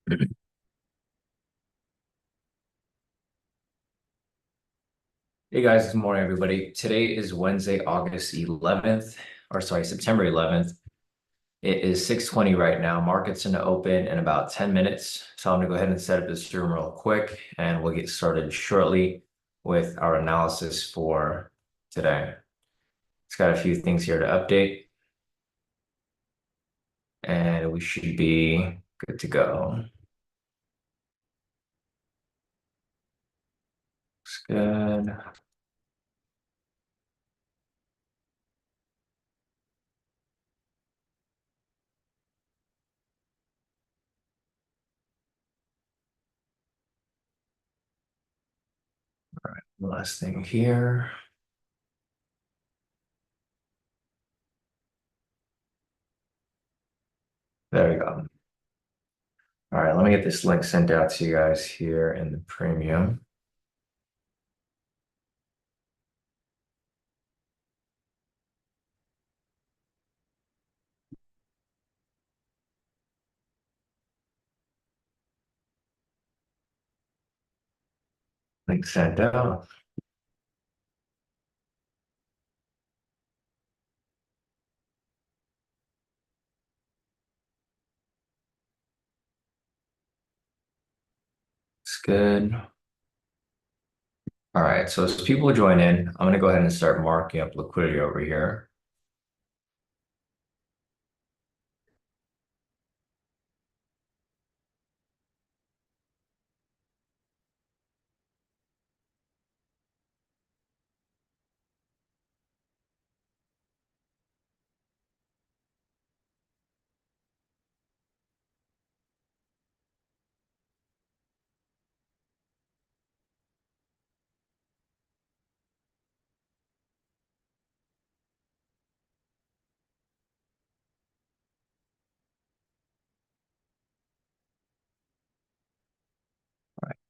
Hey guys, good morning, everybody. Today is Wednesday, August 11th, or sorry, September 11th. It is 6:20 right now. Market's going to open in about 10 minutes. So I'm going to go ahead and set up this room real quick, and we'll get started shortly with our analysis for today. It's got a few things here to update, and we should be good to go. Looks good. Last thing here. There we go. All right, let me get this link sent out to you guys here in the premium. Link sent out. It's good. All right, so as people join in, I'm going to go ahead and start marking up liquidity over here.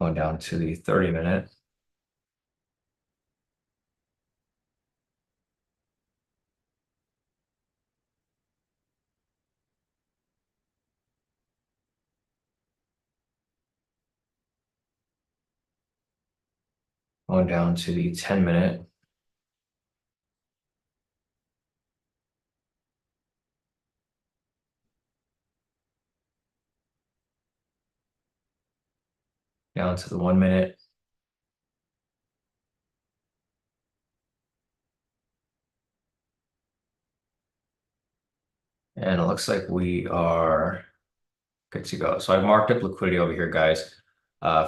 Going down to the 30-minute. Going down to the 10-minute. Down to the 1-minute. And it looks like we are good to go. So I've marked up liquidity over here, guys.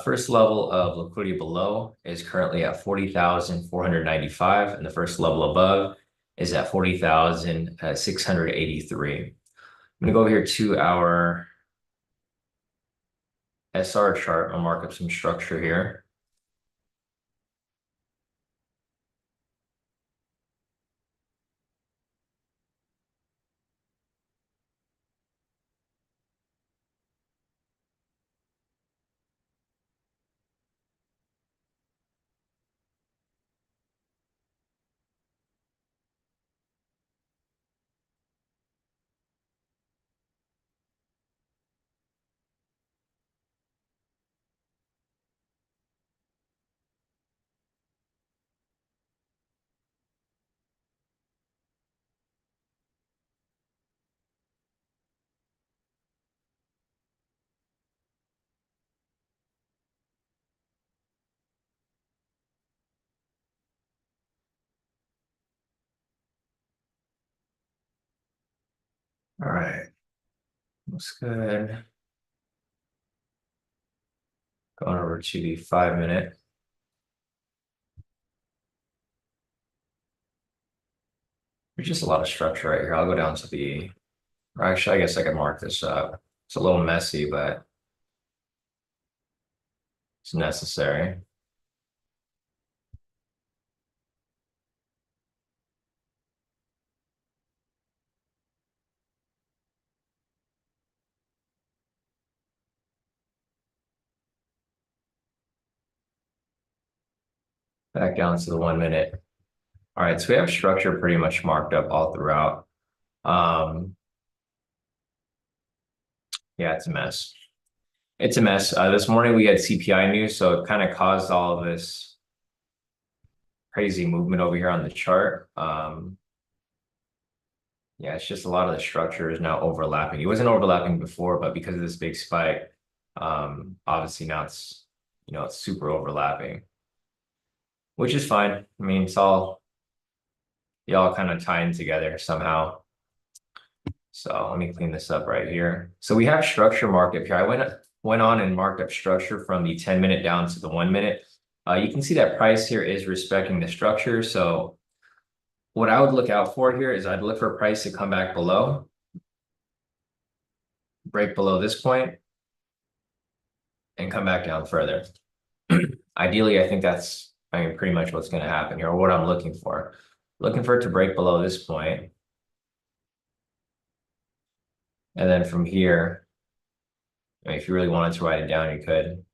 First level of liquidity below is currently at 40,495, and the first level above is at 40,683. I'm going to go over here to our SR chart. I'll mark up some structure here. All right, looks good. Going over to the 5-minute. There's just a lot of structure right here. I'll go down to the, or actually, I guess I could mark this up. It's a little messy, but it's necessary. Back down to the 1-minute. All right, so we have structure pretty much marked up all throughout. Yeah, it's a mess. It's a mess. This morning we had CPI news, so it kind of caused all of this crazy movement over here on the chart. Yeah, it's just a lot of the structure is now overlapping. It wasn't overlapping before, but because of this big spike, obviously now it's super overlapping, which is fine. I mean, they all kind of tie in together somehow. So let me clean this up right here. So we have structure markup here. I went on and marked up structure from the 10-minute down to the 1 minute. You can see that price here is respecting the structure. So what I would look out for here is I'd look for a price to come back below, break below this point, and come back down further. Ideally, I think that's, pretty much what's going to happen here, or what I'm looking for. Looking for it to break below this point. And then from here, if you really wanted to write it down, you could.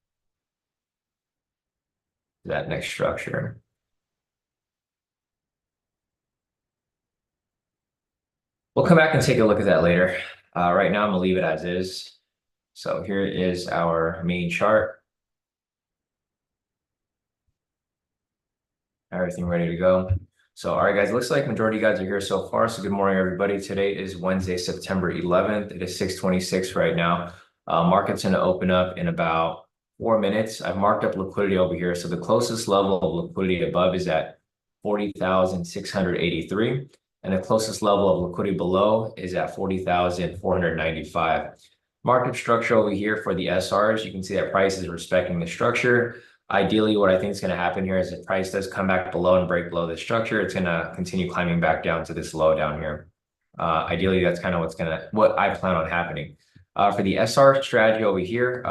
That next structure. We'll come back and take a look at that later. Right now, I'm gonna leave it as is. So here is our main chart. Everything ready to go. So, all right, guys, looks like majority of you guys are here so far. So good morning, everybody. Today is Wednesday, September 11th. It is 6:26 right now. Market's gonna open up in about 4 minutes. I've marked up liquidity over here. So the closest level of liquidity above is at 40,683. And the closest level of liquidity below is at 40,495. Market structure over here for the SRs, you can see that price is respecting the structure. Ideally, what I think is going to happen here is if price does come back below and break below the structure, it's going to continue climbing back down to this low down here. Ideally, that's kind of what I plan on happening. For the SR strategy over here,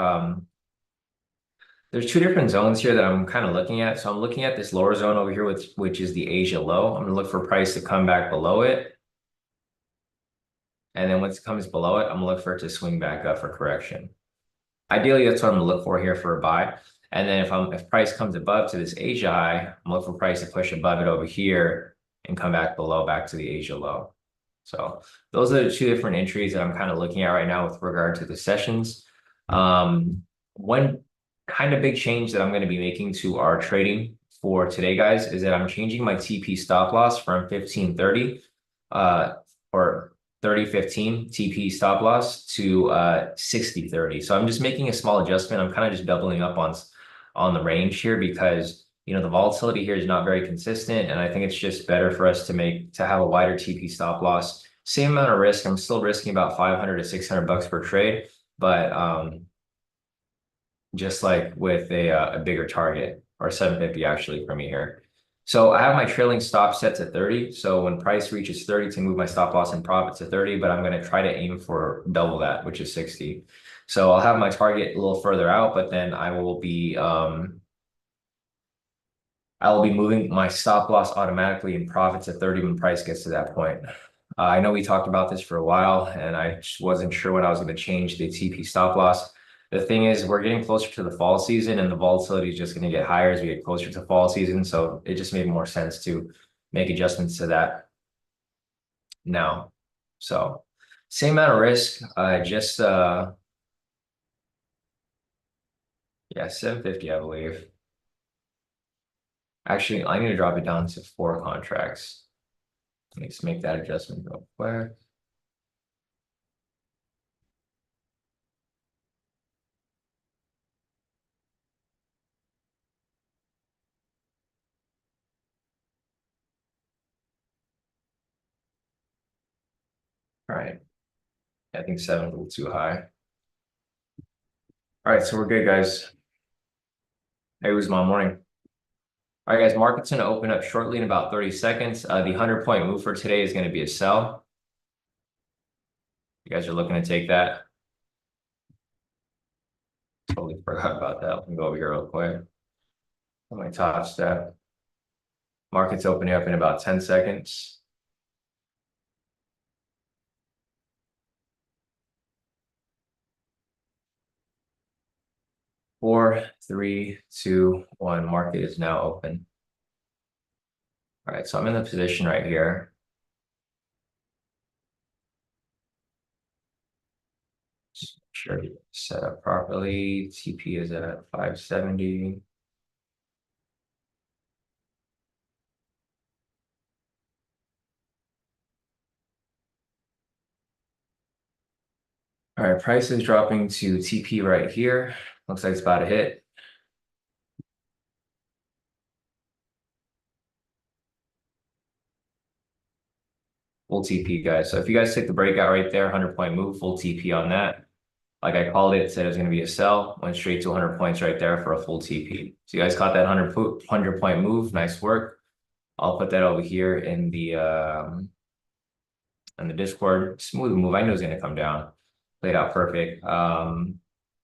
there's two different zones here that I'm kind of looking at. So I'm looking at this lower zone over here, which is the Asia low. I'm going to look for price to come back below it. And then once it comes below it, I'm going to look for it to swing back up for correction. Ideally, that's what I'm going to look for here for a buy. And then if price comes above to this Asia high, I'm looking for price to push above it over here and come back below, back to the Asia low. So those are the two different entries that I'm kind of looking at right now with regard to the sessions. One kind of big change that I'm going to be making to our trading for today, guys, is that I'm changing my TP stop loss from 1530 or 3015 TP stop loss to 6030. So I'm just making a small adjustment. I'm kind of just doubling up on the range here because the volatility here is not very consistent, and I think it's just better for us to have a wider TP stop loss. Same amount of risk. I'm still risking about 500 to 600 bucks per trade, but just like with a bigger target, or 750 actually for me here. So I have my trailing stop set to 30. So when price reaches 30 to move my stop loss and profit to 30, but I'm going to try to aim for double that, which is 60. So I'll have my target a little further out, but then I will be moving my stop loss automatically and profits at 30 when price gets to that point. I know we talked about this for a while, and I just wasn't sure when I was going to change the TP stop loss. The thing is, we're getting closer to the fall season, and the volatility is just going to get higher as we get closer to fall season. So it just made more sense to make adjustments to that now. So same amount of risk, yeah, 750, I believe. Actually, I need to drop it down to 4 contracts. Let's make that adjustment real quick. All right. I think 7 is a little too high. All right, so we're good, guys. Hey, it was my morning. All right, guys, market's going to open up shortly in about 30 seconds. The 100-point move for today is going to be a sell. You guys are looking to take that. Totally forgot about that. Let me go over here real quick. On my top step. Market's opening up in about 10 seconds. 4, 3, 2, 1. Market is now open. All right, so I'm in the position right here. sure set up properly. TP is at 570. All right, price is dropping to TP right here. Looks like it's about to hit. Full TP, guys. So if you guys take the breakout right there, 100-point move, full TP on that. Like I called it, said it was going to be a sell, went straight to 100 points right there for a full TP. So you guys caught that 100-point move. Nice work. I'll put that over here in the Discord. Smooth move. I knew it was going to come down. Played out perfect.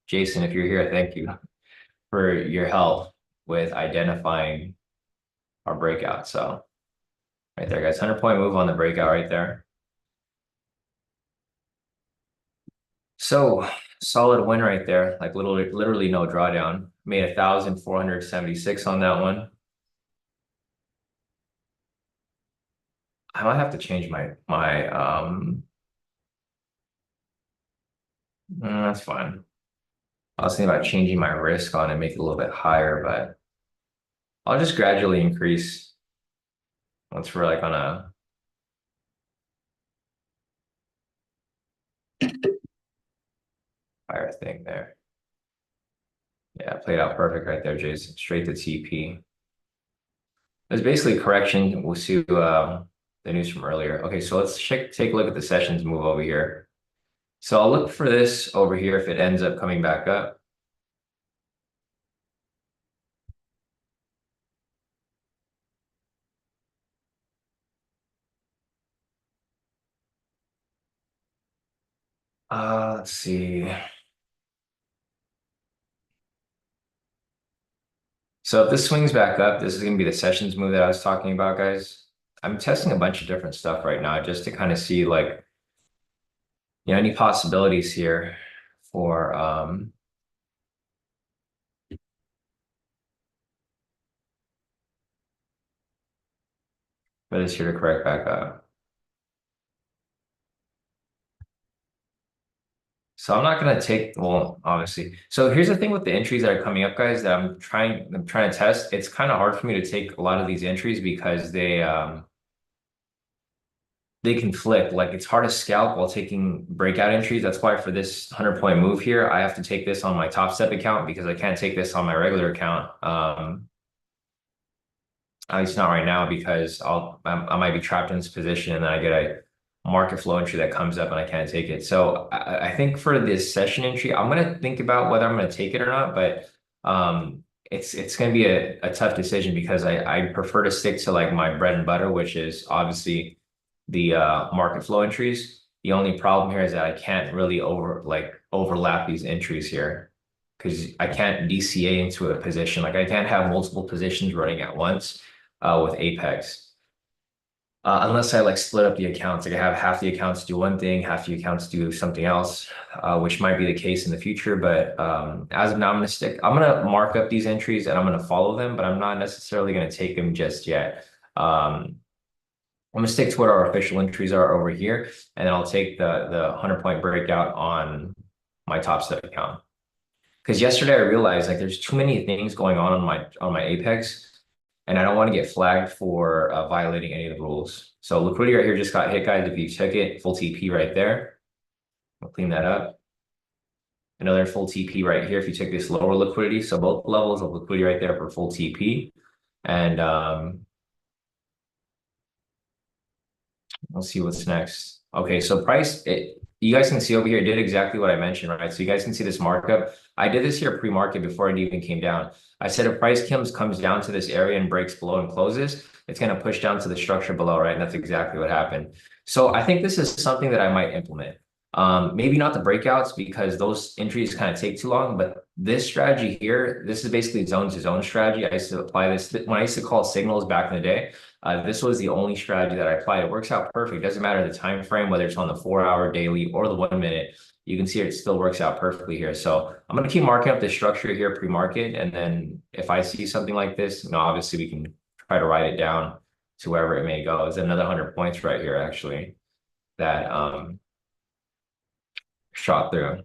Jason, if you're here, thank you for your help with identifying our breakout. So right there, guys, 100-point move on the breakout right there. So solid win right there, like literally no drawdown. Made 1,476 on that one. I might have to change that's fine. I was thinking about changing my risk on it, make it a little bit higher, but I'll just gradually increase once we're like on a higher thing there. Yeah, played out perfect right there, Jason. Straight to TP. It's basically a correction. We'll see the news from earlier. Okay, so let's take a look at the sessions move over here. So I'll look for this over here if it ends up coming back up. Let's see. So if this swings back up, this is going to be the sessions move that I was talking about, guys. I'm testing a bunch of different stuff right now just to kind of see like, any possibilities here for this here to correct back up. So I'm not gonna take, well, obviously. So here's the thing with the entries that are coming up, guys, that I'm trying to test. It's kind of hard for me to take a lot of these entries because they conflict. Like it's hard to scalp while taking breakout entries. That's why for this 100-point move here, I have to take this on my Top Step account because I can't take this on my regular account. At least not right now because I might be trapped in this position and then I get a market flow entry that comes up and I can't take it. So I think for this session entry, I'm gonna think about whether I'm gonna take it or not, but it's gonna be a tough decision because I prefer to stick to like my bread and butter, which is obviously the market flow entries. The only problem here is that I can't really overlap these entries here because I can't DCA into a position. Like I can't have multiple positions running at once with Apex. Unless I like split up the accounts, like I have half the accounts do one thing, half the accounts do something else, which might be the case in the future. But as of now, I'm gonna mark up these entries and I'm gonna follow them, but I'm not necessarily gonna take them just yet. I'm gonna stick to what our official entries are over here, and then I'll take the 100-point breakout on my Top Step account. Because yesterday I realized like there's too many things going on my Apex. And I don't want to get flagged for violating any of the rules. So liquidity right here just got hit, guys. If you check it, full TP right there. I'll clean that up. Another full TP right here if you check this lower liquidity. So both levels of liquidity right there for full TP. And let's see what's next. Okay, so price, you guys can see over here, it did exactly what I mentioned, right? So you guys can see this markup. I did this here pre-market before it even came down. I said if price comes down to this area and breaks below and closes, it's going to push down to the structure below, right? And that's exactly what happened. So I think this is something that I might implement. Maybe not the breakouts because those entries kind of take too long, but this strategy here, this is basically zone to zone strategy. I used to apply this when I used to call signals back in the day. This was the only strategy that I applied. It works out perfect. Doesn't matter the time frame, whether it's on the 4-hour, daily, or the 1 minute. You can see it still works out perfectly here. So I'm going to keep marking up the structure here pre-market. And then if I see something like this, obviously we can try to write it down to wherever it may go. It's another 100 points right here, actually, that shot through.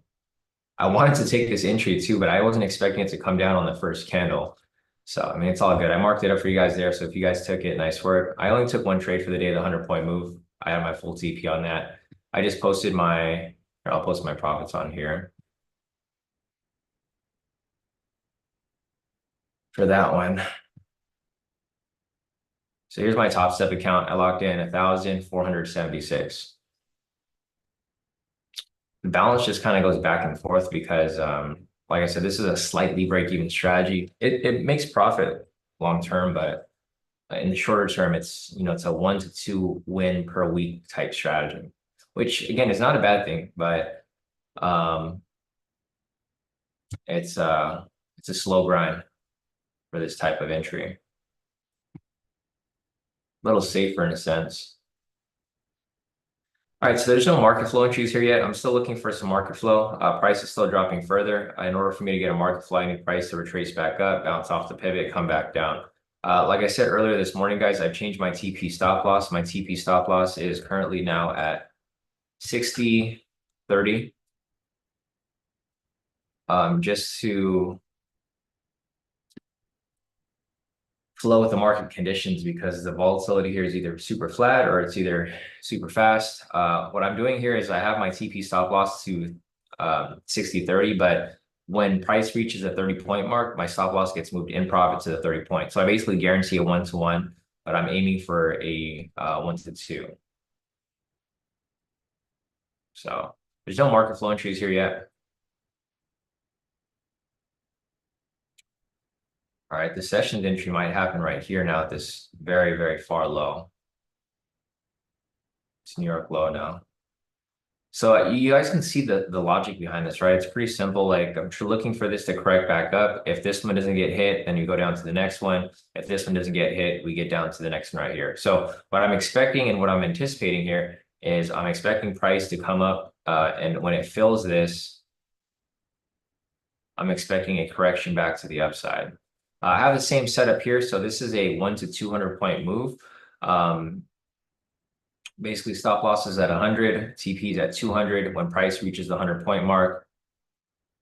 I wanted to take this entry too, but I wasn't expecting it to come down on the first candle. So, I mean, it's all good. I marked it up for you guys there. So if you guys took it, nice work. I only took one trade for the day, the 100-point move. I had my full TP on that. I just posted I'll post my profits on here for that one. So here's my Top Step account. I locked in 1,476. The balance just kind of goes back and forth because, like I said, this is a slightly break-even strategy. It makes profit long term, but in the shorter term, it's a 1 to 2 win per week type strategy, which again is not a bad thing, but um, it's a slow grind for this type of entry. A little safer in a sense. All right, so there's no market flow entries here yet. I'm still looking for some market flow. Price is still dropping further. In order for me to get a market flow, I need price to retrace back up, bounce off the pivot, come back down. Like I said earlier this morning, guys, I've changed my TP stop loss. My TP stop loss is currently now at 60.30. Just to flow with the market conditions because the volatility here is either super flat or it's either super fast. What I'm doing here is I have my TP stop loss to 60.30, but when price reaches the 30-point mark, my stop loss gets moved in profit to the 30 point. So I basically guarantee a 1-to-1, but I'm aiming for a 1-to-2. So there's no market flow entries here yet. All right, the session entry might happen right here now at this very, very far low. It's New York low now. So you guys can see the logic behind this, right? It's pretty simple. Like I'm looking for this to correct back up. If this one doesn't get hit, then you go down to the next one. If this one doesn't get hit, we get down to the next one right here. So what I'm expecting and what I'm anticipating here is I'm expecting price to come up, and when it fills this, I'm expecting a correction back to the upside. I have the same setup here. So this is a 1 to 200 point move. Basically stop losses at 100, TPs at 200. When price reaches the 100-point mark,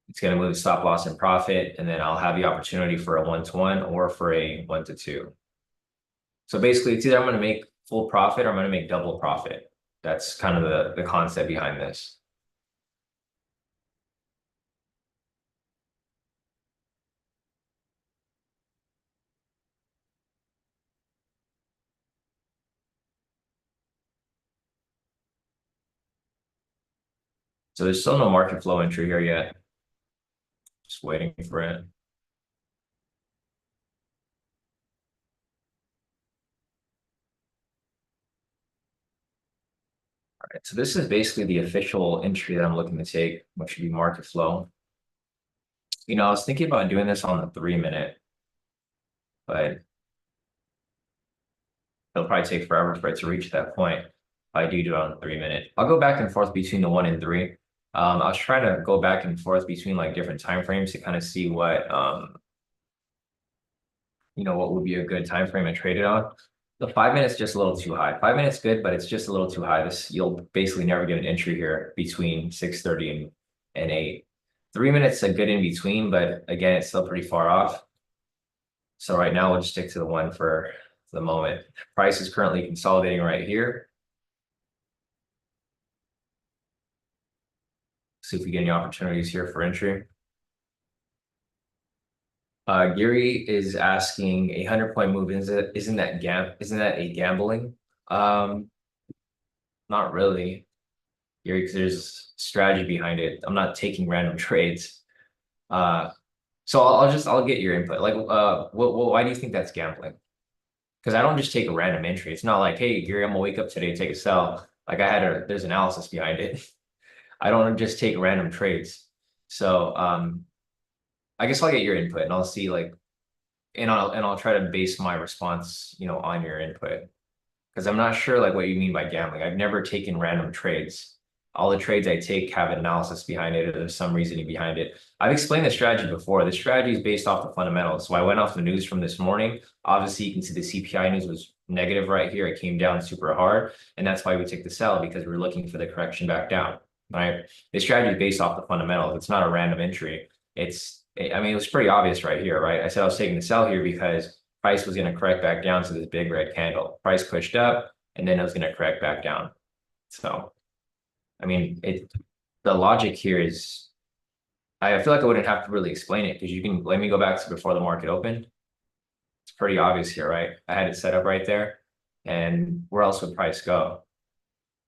it's going to move the stop loss in profit, and then I'll have the opportunity for a 1-to-1 or for a 1-to-2. So basically, it's either I'm going to make full profit or I'm going to make double profit. That's kind of the concept behind this. So there's still no market flow entry here yet. Just waiting for it. All right, so this is basically the official entry that I'm looking to take, which should be market flow. I was thinking about doing this on the 3-minute, but it'll probably take forever for it to reach that point. If I do it on 3-minute, I'll go back and forth between the 1 and 3. I was trying to go back and forth between like different time frames to kind of see what what would be a good time frame to trade it on. The 5-minute's just a little too high. 5 minutes good, but it's just a little too high. You'll basically never get an entry here between 6:30 and 8. 3 minutes a good in between, but again, it's still pretty far off. So right now we'll just stick to the 1 for the moment. Price is currently consolidating right here. See if we get any opportunities here for entry. Gary is asking a 100-point move. Isn't that a gambling? Not really, Gary, because there's strategy behind it. I'm not taking random trades. So I'll get your input. Like, why do you think that's gambling? Because I don't just take a random entry. It's not like, hey, Gary, I'm gonna wake up today, take a sell. Like there's analysis behind it. I don't just take random trades. So I guess I'll get your input and I'll see and I'll try to base my response, on your input. Because I'm not sure like what you mean by gambling. I've never taken random trades. All the trades I take have an analysis behind it, or there's some reasoning behind it. I've explained the strategy before. The strategy is based off the fundamentals. So I went off the news from this morning. Obviously, you can see the CPI news was negative right here. It came down super hard. And that's why we took the sell, because we're looking for the correction back down. right? The strategy is based off the fundamentals. It's not a random entry. I mean, it was pretty obvious right here, right? I said I was taking the sell here because price was going to correct back down to this big red candle. Price pushed up, and then it was going to correct back down. So, I mean, the logic here is, I feel like I wouldn't have to really explain it because you can let me go back to before the market opened. It's pretty obvious here, right? I had it set up right there. And where else would price go?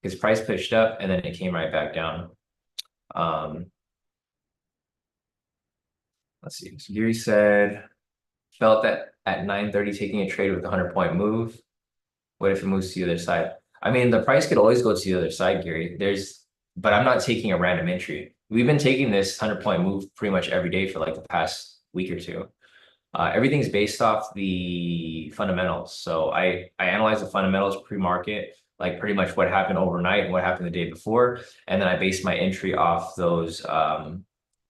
Because price pushed up and then it came right back down. Let's see. So Gary said, felt that at 9:30 taking a trade with a 100-point move. What if it moves to the other side? I mean, the price could always go to the other side, Gary. But I'm not taking a random entry. We've been taking this 100-point move pretty much every day for like the past week or two. Everything's based off the fundamentals. So I analyze the fundamentals pre-market, like pretty much what happened overnight and what happened the day before, and then I base my entry off those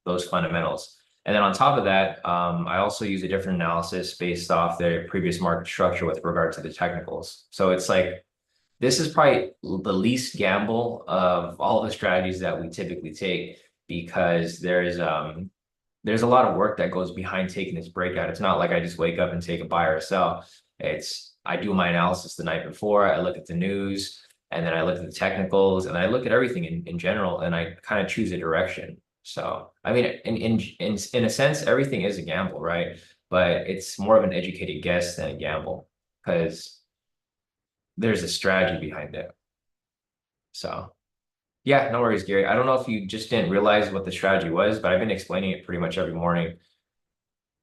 fundamentals. And then on top of that, I also use a different analysis based off the previous market structure with regard to the technicals. So it's like this is probably the least gamble of all the strategies that we typically take because there's a lot of work that goes behind taking this breakout. It's not like I just wake up and take a buy or a sell. I do my analysis the night before. I look at the news, and then I look at the technicals, and I look at everything in general, and I kind of choose a direction. So, I mean, in a sense, everything is a gamble, right? But it's more of an educated guess than a gamble because there's a strategy behind it. So. Yeah, no worries, Gary. I don't know if you just didn't realize what the strategy was, but I've been explaining it pretty much every morning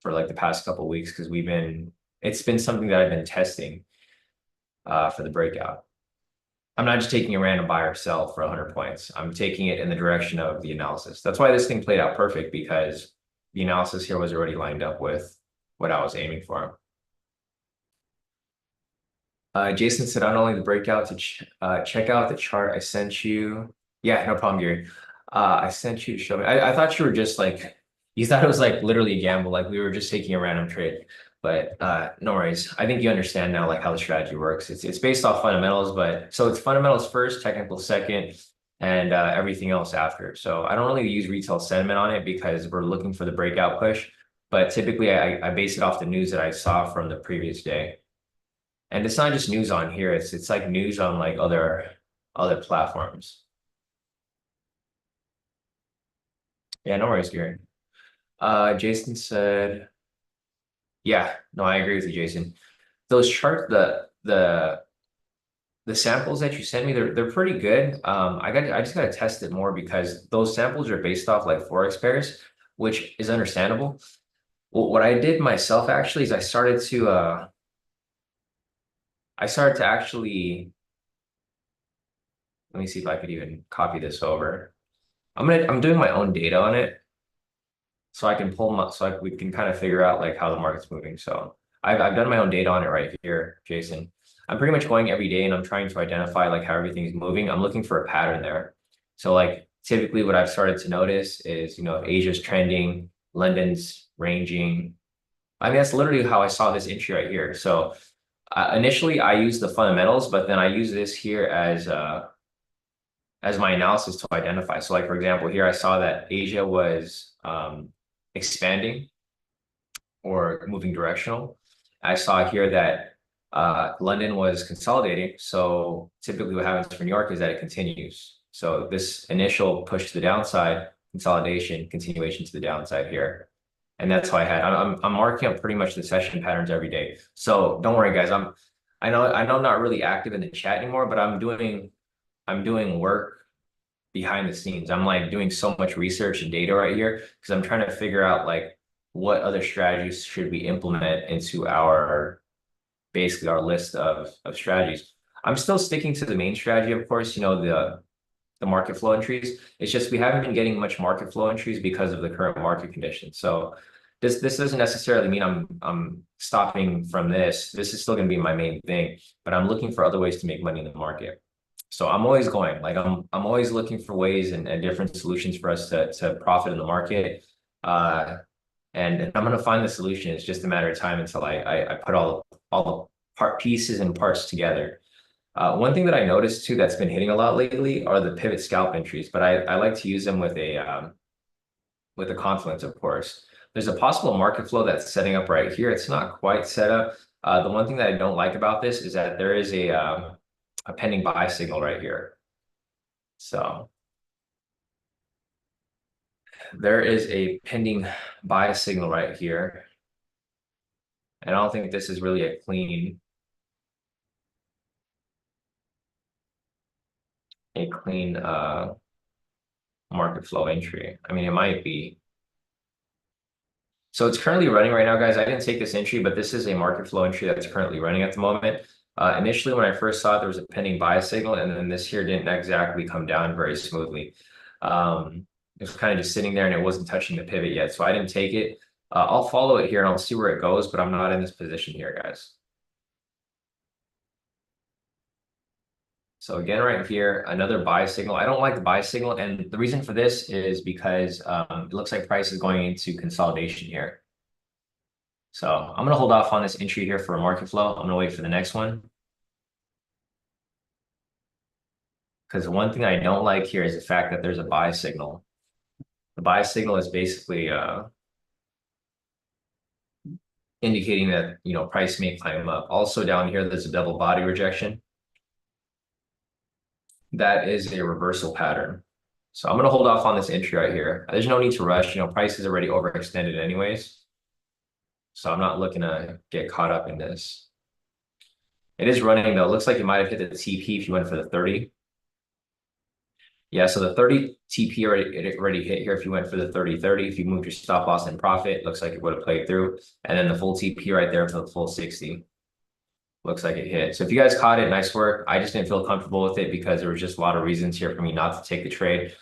for like the past couple of weeks because it's been something that I've been testing for the breakout. I'm not just taking a random buy or sell for 100 points. I'm taking it in the direction of the analysis. That's why this thing played out perfect because the analysis here was already lined up with what I was aiming for. Jason said, not only the breakout to check out the chart I sent you. Yeah, no problem, Gary. I sent you to show me. I thought you were just like, you thought it was like literally a gamble, like we were just taking a random trade. But no worries. I think you understand now like how the strategy works. It's based off fundamentals, but so it's fundamentals first, technical second, and everything else after. So I don't really use retail sentiment on it because we're looking for the breakout push. But typically I base it off the news that I saw from the previous day. And it's not just news on here, it's like news on like other platforms. Yeah, no worries, Gary. Jason said, yeah, no, I agree with you, Jason. Those charts, the samples that you sent me, they're pretty good. I just gotta test it more because those samples are based off like forex pairs, which is understandable. Well, what I did myself actually is I started to actually, let me see if I could even copy this over. I'm doing my own data on it so I can pull them up so we can kind of figure out like how the market's moving. So I've done my own data on it right here, Jason. I'm pretty much going every day and I'm trying to identify like how everything's moving. I'm looking for a pattern there. So like typically what I've started to notice is, Asia's trending, London's ranging. I mean, that's literally how I saw this entry right here. So initially I used the fundamentals, but then I use this here as my analysis to identify. So like, for example, here I saw that Asia was expanding or moving directional. I saw here that London was consolidating. So typically what happens for New York is that it continues. So this initial push to the downside, consolidation, continuation to the downside here. And that's how I'm marking up pretty much the session patterns every day. So don't worry, guys. I know I'm not really active in the chat anymore, but I'm doing work behind the scenes. I'm like doing so much research and data right here because I'm trying to figure out like what other strategies should we implement into basically our list of strategies. I'm still sticking to the main strategy, of course, the market flow entries. It's just we haven't been getting much market flow entries because of the current market conditions. So this doesn't necessarily mean I'm stopping from this. This is still going to be my main thing, but I'm looking for other ways to make money in the market. So I'm always going, like I'm always looking for ways and different solutions for us to profit in the market. And I'm going to find the solution. It's just a matter of time until I put all the pieces and parts together. One thing that I noticed too that's been hitting a lot lately are the pivot scalp entries, but I like to use them with a confluence, of course. There's a possible market flow that's setting up right here. It's not quite set up. The one thing that I don't like about this is that there is a pending buy signal right here. So there is a pending buy signal right here. And I don't think this is really a clean market flow entry. I mean, it might be. So it's currently running right now, guys. I didn't take this entry, but this is a market flow entry that's currently running at the moment. Initially, when I first saw it, there was a pending buy signal, and then this here didn't exactly come down very smoothly. It was kind of just sitting there and it wasn't touching the pivot yet. So I didn't take it. I'll follow it here and I'll see where it goes, but I'm not in this position here, guys. So again, right here, another buy signal. I don't like the buy signal. And the reason for this is because it looks like price is going into consolidation here. So I'm going to hold off on this entry here for a market flow. I'm going to wait for the next one. Because one thing I don't like here is the fact that there's a buy signal. The buy signal is basically indicating that, price may climb up. Also down here, there's a double body rejection. That is a reversal pattern. So I'm going to hold off on this entry right here. There's no need to rush. Price is already overextended anyways. So I'm not looking to get caught up in this. It is running though. It looks like it might have hit the TP if you went for the 30. Yeah, so the 30 TP already hit here if you went for the 30-30. If you moved your stop loss in profit, looks like it would have played through. And then the full TP right there for the full 60. Looks like it hit. So if you guys caught it, nice work. I just didn't feel comfortable with it because there was just a lot of reasons here for me not to take the trade.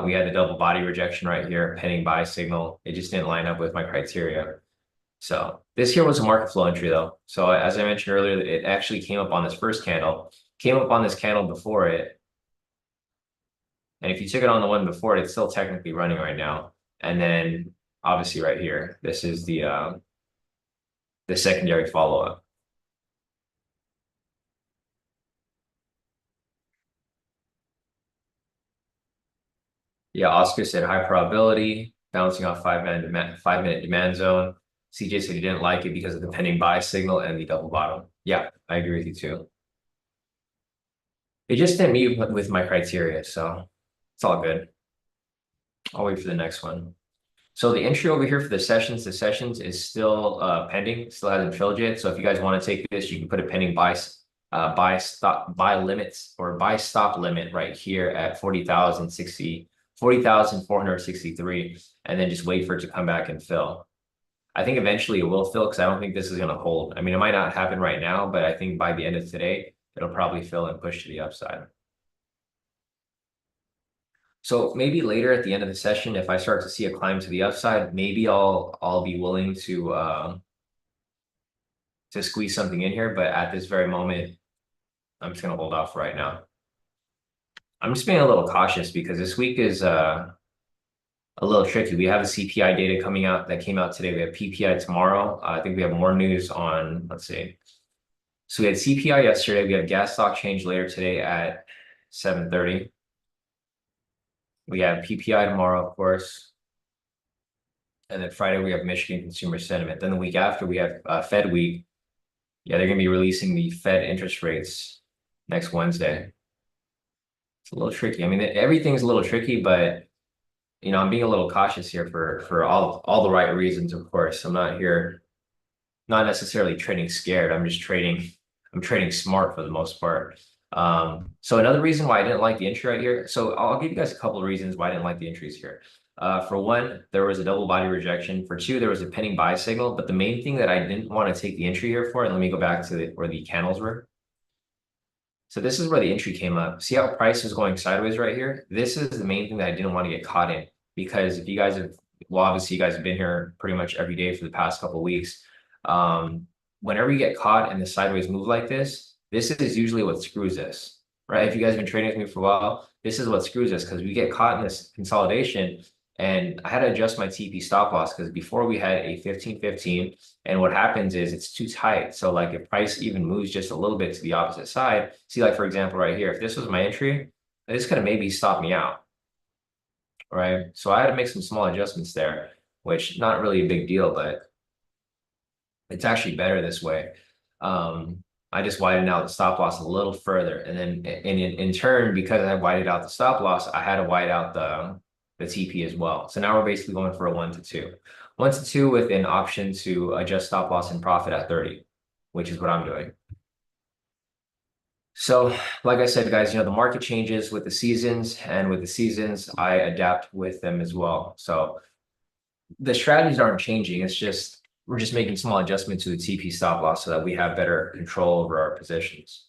We had the double body rejection right here, pending buy signal. It just didn't line up with my criteria. So this here was a market flow entry though. So as I mentioned earlier, it actually came up on this first candle, came up on this candle before it. And if you took it on the one before it, it's still technically running right now. And then obviously right here, this is the secondary follow-up. Yeah, Oscar said high probability, bouncing off 5-minute demand zone. CJ said he didn't like it because of the pending buy signal and the double bottom. Yeah, I agree with you too. It just didn't meet with my criteria, so it's all good. I'll wait for the next one. So the entry over here for the sessions is still pending, still hasn't filled yet. So if you guys want to take this, you can put a pending buy stop limit right here at 40,463, and then just wait for it to come back and fill. I think eventually it will fill because I don't think this is going to hold. I mean, it might not happen right now, but I think by the end of today, it'll probably fill and push to the upside. So maybe later at the end of the session, if I start to see a climb to the upside, maybe I'll be willing to squeeze something in here. But at this very moment, I'm just gonna hold off right now. I'm just being a little cautious because this week is a little tricky. We have the CPI data coming out that came out today. We have PPI tomorrow. I think we have more news on, let's see. So we had CPI yesterday. We have gas stock change later today at 7:30. We have PPI tomorrow, of course. And then Friday, we have Michigan consumer sentiment. Then the week after, we have Fed week. Yeah, they're going to be releasing the Fed interest rates next Wednesday. It's a little tricky. I mean, everything's a little tricky, but, I'm being a little cautious here for all the right reasons, of course. I'm not here, not necessarily trading scared. I'm trading smart for the most part. So another reason why I didn't like the entry right here. So I'll give you guys a couple of reasons why I didn't like the entries here. For one, there was a double body rejection. For two, there was a pending buy signal. But the main thing that I didn't want to take the entry here for, and let me go back to where the candles were. So this is where the entry came up. See how price is going sideways right here? This is the main thing that I didn't want to get caught in, because if you guys have, well, obviously you guys have been here pretty much every day for the past couple of weeks. Whenever you get caught in the sideways move like this is usually what screws us, right? If you guys have been trading with me for a while, this is what screws us because we get caught in this consolidation And I had to adjust my TP stop loss because before we had a 15-15, and what happens is it's too tight. So like if price even moves just a little bit to the opposite side, see like for example right here, if this was my entry, this could have maybe stopped me out, right? So I had to make some small adjustments there, which not really a big deal, but it's actually better this way. I just widened out the stop loss a little further, and then in turn, because I widened out the stop loss, I had to widen out the TP as well. So now we're basically going for a 1-2, 1-2 with an option to adjust stop loss and profit at 30, which is what I'm doing. So, like I said, guys, the market changes with the seasons, and with the seasons, I adapt with them as well. So the strategies aren't changing. It's just we're just making small adjustments to the TP stop loss so that we have better control over our positions.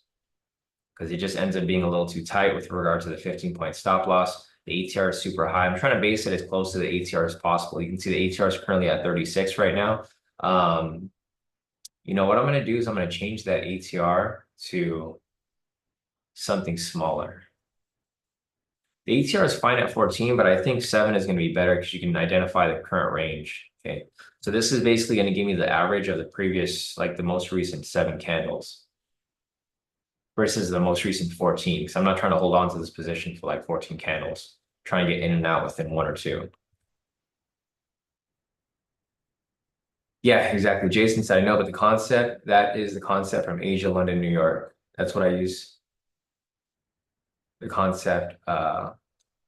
Because it just ends up being a little too tight with regard to the 15-point stop loss. The ATR is super high. I'm trying to base it as close to the ATR as possible. You can see the ATR is currently at 36 right now. What I'm going to do is I'm going to change that ATR to something smaller. The ATR is fine at 14, but I think 7 is going to be better because you can identify the current range. Okay, so this is basically going to give me the average of the previous, like the most recent 7 candles versus the most recent 14. Because I'm not trying to hold on to this position for like 14 candles. I'm trying to get in and out within 1 or 2. Yeah, exactly. Jason said, I know, but the concept, that is the concept from Asia, London, New York. That's what I use. The concept.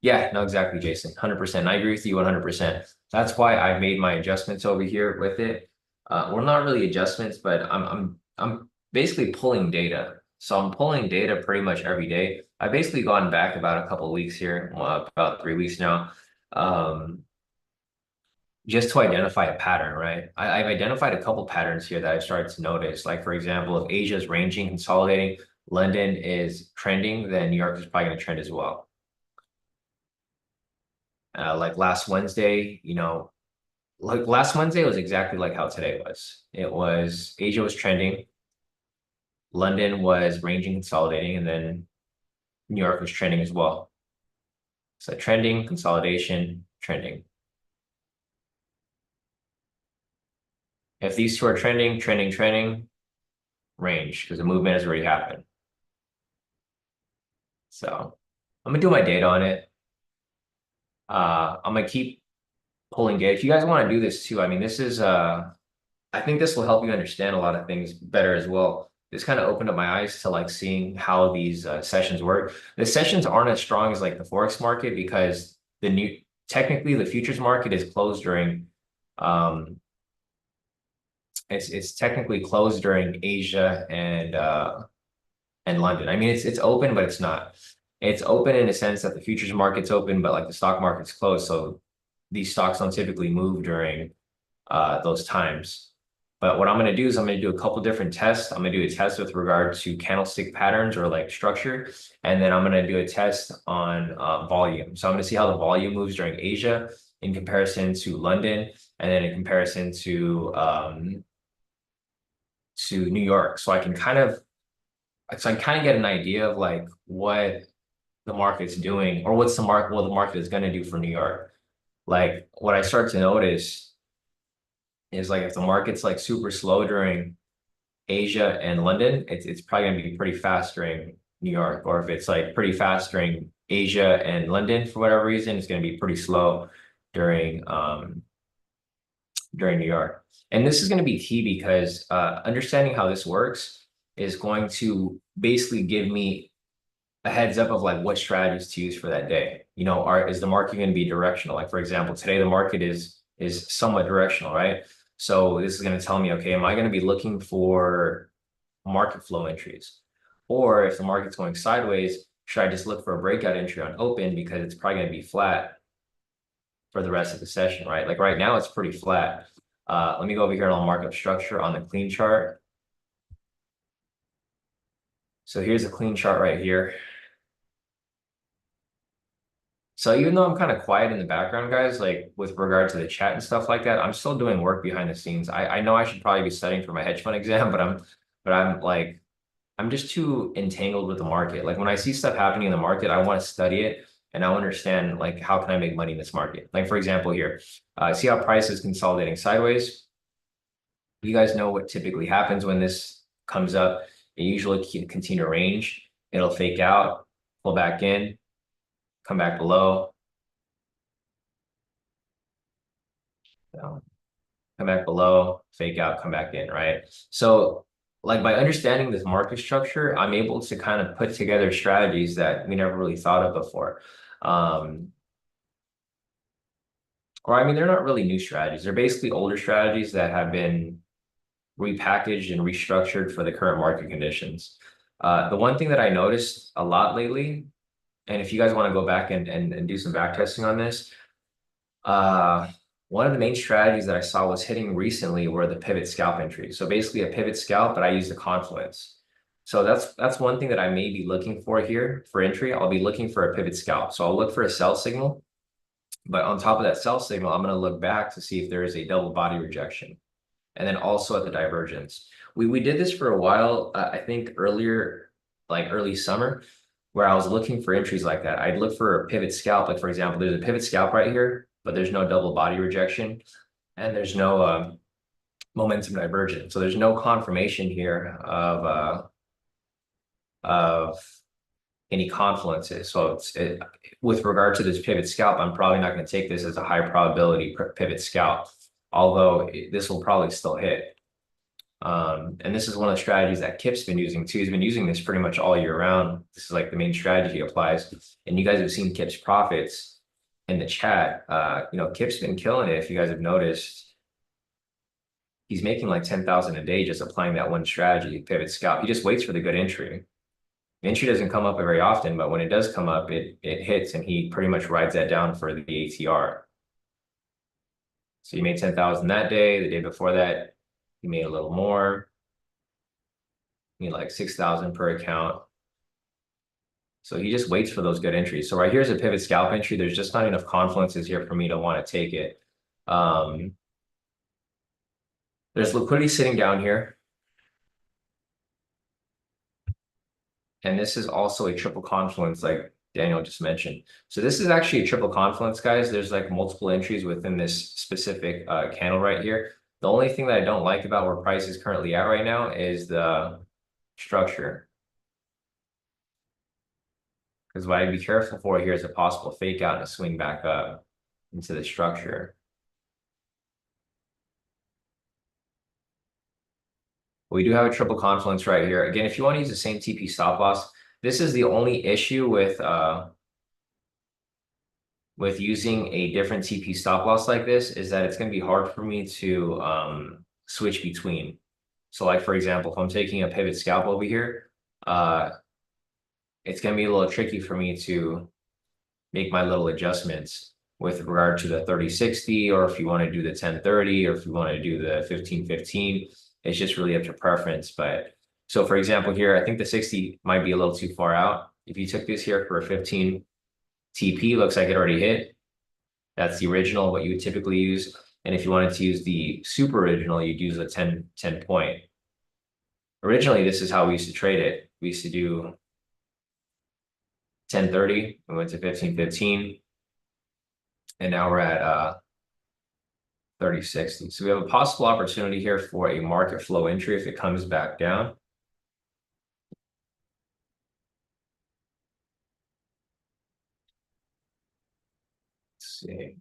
Yeah, no, exactly, Jason. 100%. I agree with you 100%. That's why I made my adjustments over here with it. Well, not really adjustments, but I'm basically pulling data. So I'm pulling data pretty much every day. I've basically gone back about a couple of weeks here, about 3 weeks now, just to identify a pattern, right? I've identified a couple patterns here that I've started to notice. Like, for example, if Asia is ranging, consolidating, London is trending, then New York is probably going to trend as well. Like last Wednesday, like last Wednesday was exactly like how today was. It was Asia was trending, London was ranging, consolidating, and then New York was trending as well. So trending, consolidation, trending. If these two are trending, trending, range, because the movement has already happened. So I'm gonna do my data on it. I'm gonna keep pulling data. If you guys want to do this too, I mean, this is I think this will help you understand a lot of things better as well. This kind of opened up my eyes to like seeing how these sessions work. The sessions aren't as strong as like the forex market because technically the futures market is closed during it's technically closed during Asia and London. I mean, it's open, but it's not. It's open in a sense that the futures market's open, but like the stock market's closed. So these stocks don't typically move during those times. But what I'm going to do is I'm going to do a couple different tests. I'm going to do a test with regard to candlestick patterns or like structure. And then I'm going to do a test on volume. So I'm going to see how the volume moves during Asia in comparison to London, and then in comparison to New York. So I can kind of get an idea of like what the market's doing or what the market is going to do for New York. Like what I start to notice is like if the market's like super slow during Asia and London, it's probably gonna be pretty fast during New York. Or if it's like pretty fast during Asia and London for whatever reason, it's gonna be pretty slow during New York. And this is gonna be key because understanding how this works is going to basically give me a heads up of like what strategies to use for that day. Is the market going to be directional? Like for example, today the market is somewhat directional, right? So this is going to tell me, okay, am I going to be looking for market flow entries? Or if the market's going sideways, should I just look for a breakout entry on open because it's probably going to be flat for the rest of the session, right? Like right now it's pretty flat. Let me go over here on markup structure on the clean chart. So here's a clean chart right here. So even though I'm kind of quiet in the background, guys, like with regard to the chat and stuff like that, I'm still doing work behind the scenes. I know I should probably be studying for my hedge fund exam, but I'm just too entangled with the market. Like when I see stuff happening in the market, I want to study it and I understand like how can I make money in this market. Like for example here, see how price is consolidating sideways. You guys know what typically happens when this comes up. It usually can continue to range. It'll fake out, pull back in, come back below, down, come back below, fake out, come back in, right? So like by understanding this market structure, I'm able to kind of put together strategies that we never really thought of before. Or I mean, they're not really new strategies. They're basically older strategies that have been repackaged and restructured for the current market conditions. The one thing that I noticed a lot lately, and if you guys want to go back and do some back testing on this, one of the main strategies that I saw was hitting recently were the pivot scalp entries. So basically a pivot scalp, but I use the confluence. So that's one thing that I may be looking for here for entry. I'll be looking for a pivot scalp. So I'll look for a sell signal, but on top of that sell signal, I'm going to look back to see if there is a double body rejection. And then also at the divergence. We did this for a while, I think earlier, like early summer, where I was looking for entries like that. I'd look for a pivot scalp. Like for example, there's a pivot scalp right here, but there's no double body rejection and there's no momentum divergence. So there's no confirmation here of any confluences. So with regard to this pivot scalp, I'm probably not going to take this as a high probability pivot scalp, although this will probably still hit. And this is one of the strategies that Kip's been using too. He's been using this pretty much all year round. This is like the main strategy he applies. And you guys have seen Kip's profits in the chat. Kip's been killing it. If you guys have noticed, he's making like 10,000 a day just applying that one strategy, pivot scalp. He just waits for the good entry. The entry doesn't come up very often, but when it does come up, it hits and he pretty much rides that down for the ATR. So he made 10,000 that day. The day before that, he made a little more. He made like 6,000 per account. So he just waits for those good entries. So right here's a pivot scalp entry. There's just not enough confluences here for me to want to take it. There's liquidity sitting down here. And this is also a triple confluence like Daniel just mentioned. So this is actually a triple confluence, guys. There's like multiple entries within this specific candle right here. The only thing that I don't like about where price is currently at right now is the structure. Because what I'd be careful for here is a possible fake out and a swing back up into the structure. We do have a triple confluence right here. Again, if you want to use the same TP stop loss, this is the only issue with using a different TP stop loss like this is that it's going to be hard for me to switch between. So like, for example, if I'm taking a pivot scalp over here, it's going to be a little tricky for me to make my little adjustments with regard to the 30-60, or if you want to do the 10-30, or if you want to do the 15-15. It's just really up to preference. But so for example, here, I think the 60 might be a little too far out. If you took this here for a 15 TP, looks like it already hit. That's the original, what you would typically use. And if you wanted to use the super original, you'd use a 10 point. Originally, this is how we used to trade it. We used to do 10-30, we went to 15-15, and now we're at 30-60. So we have a possible opportunity here for a market flow entry if it comes back down. Let's see.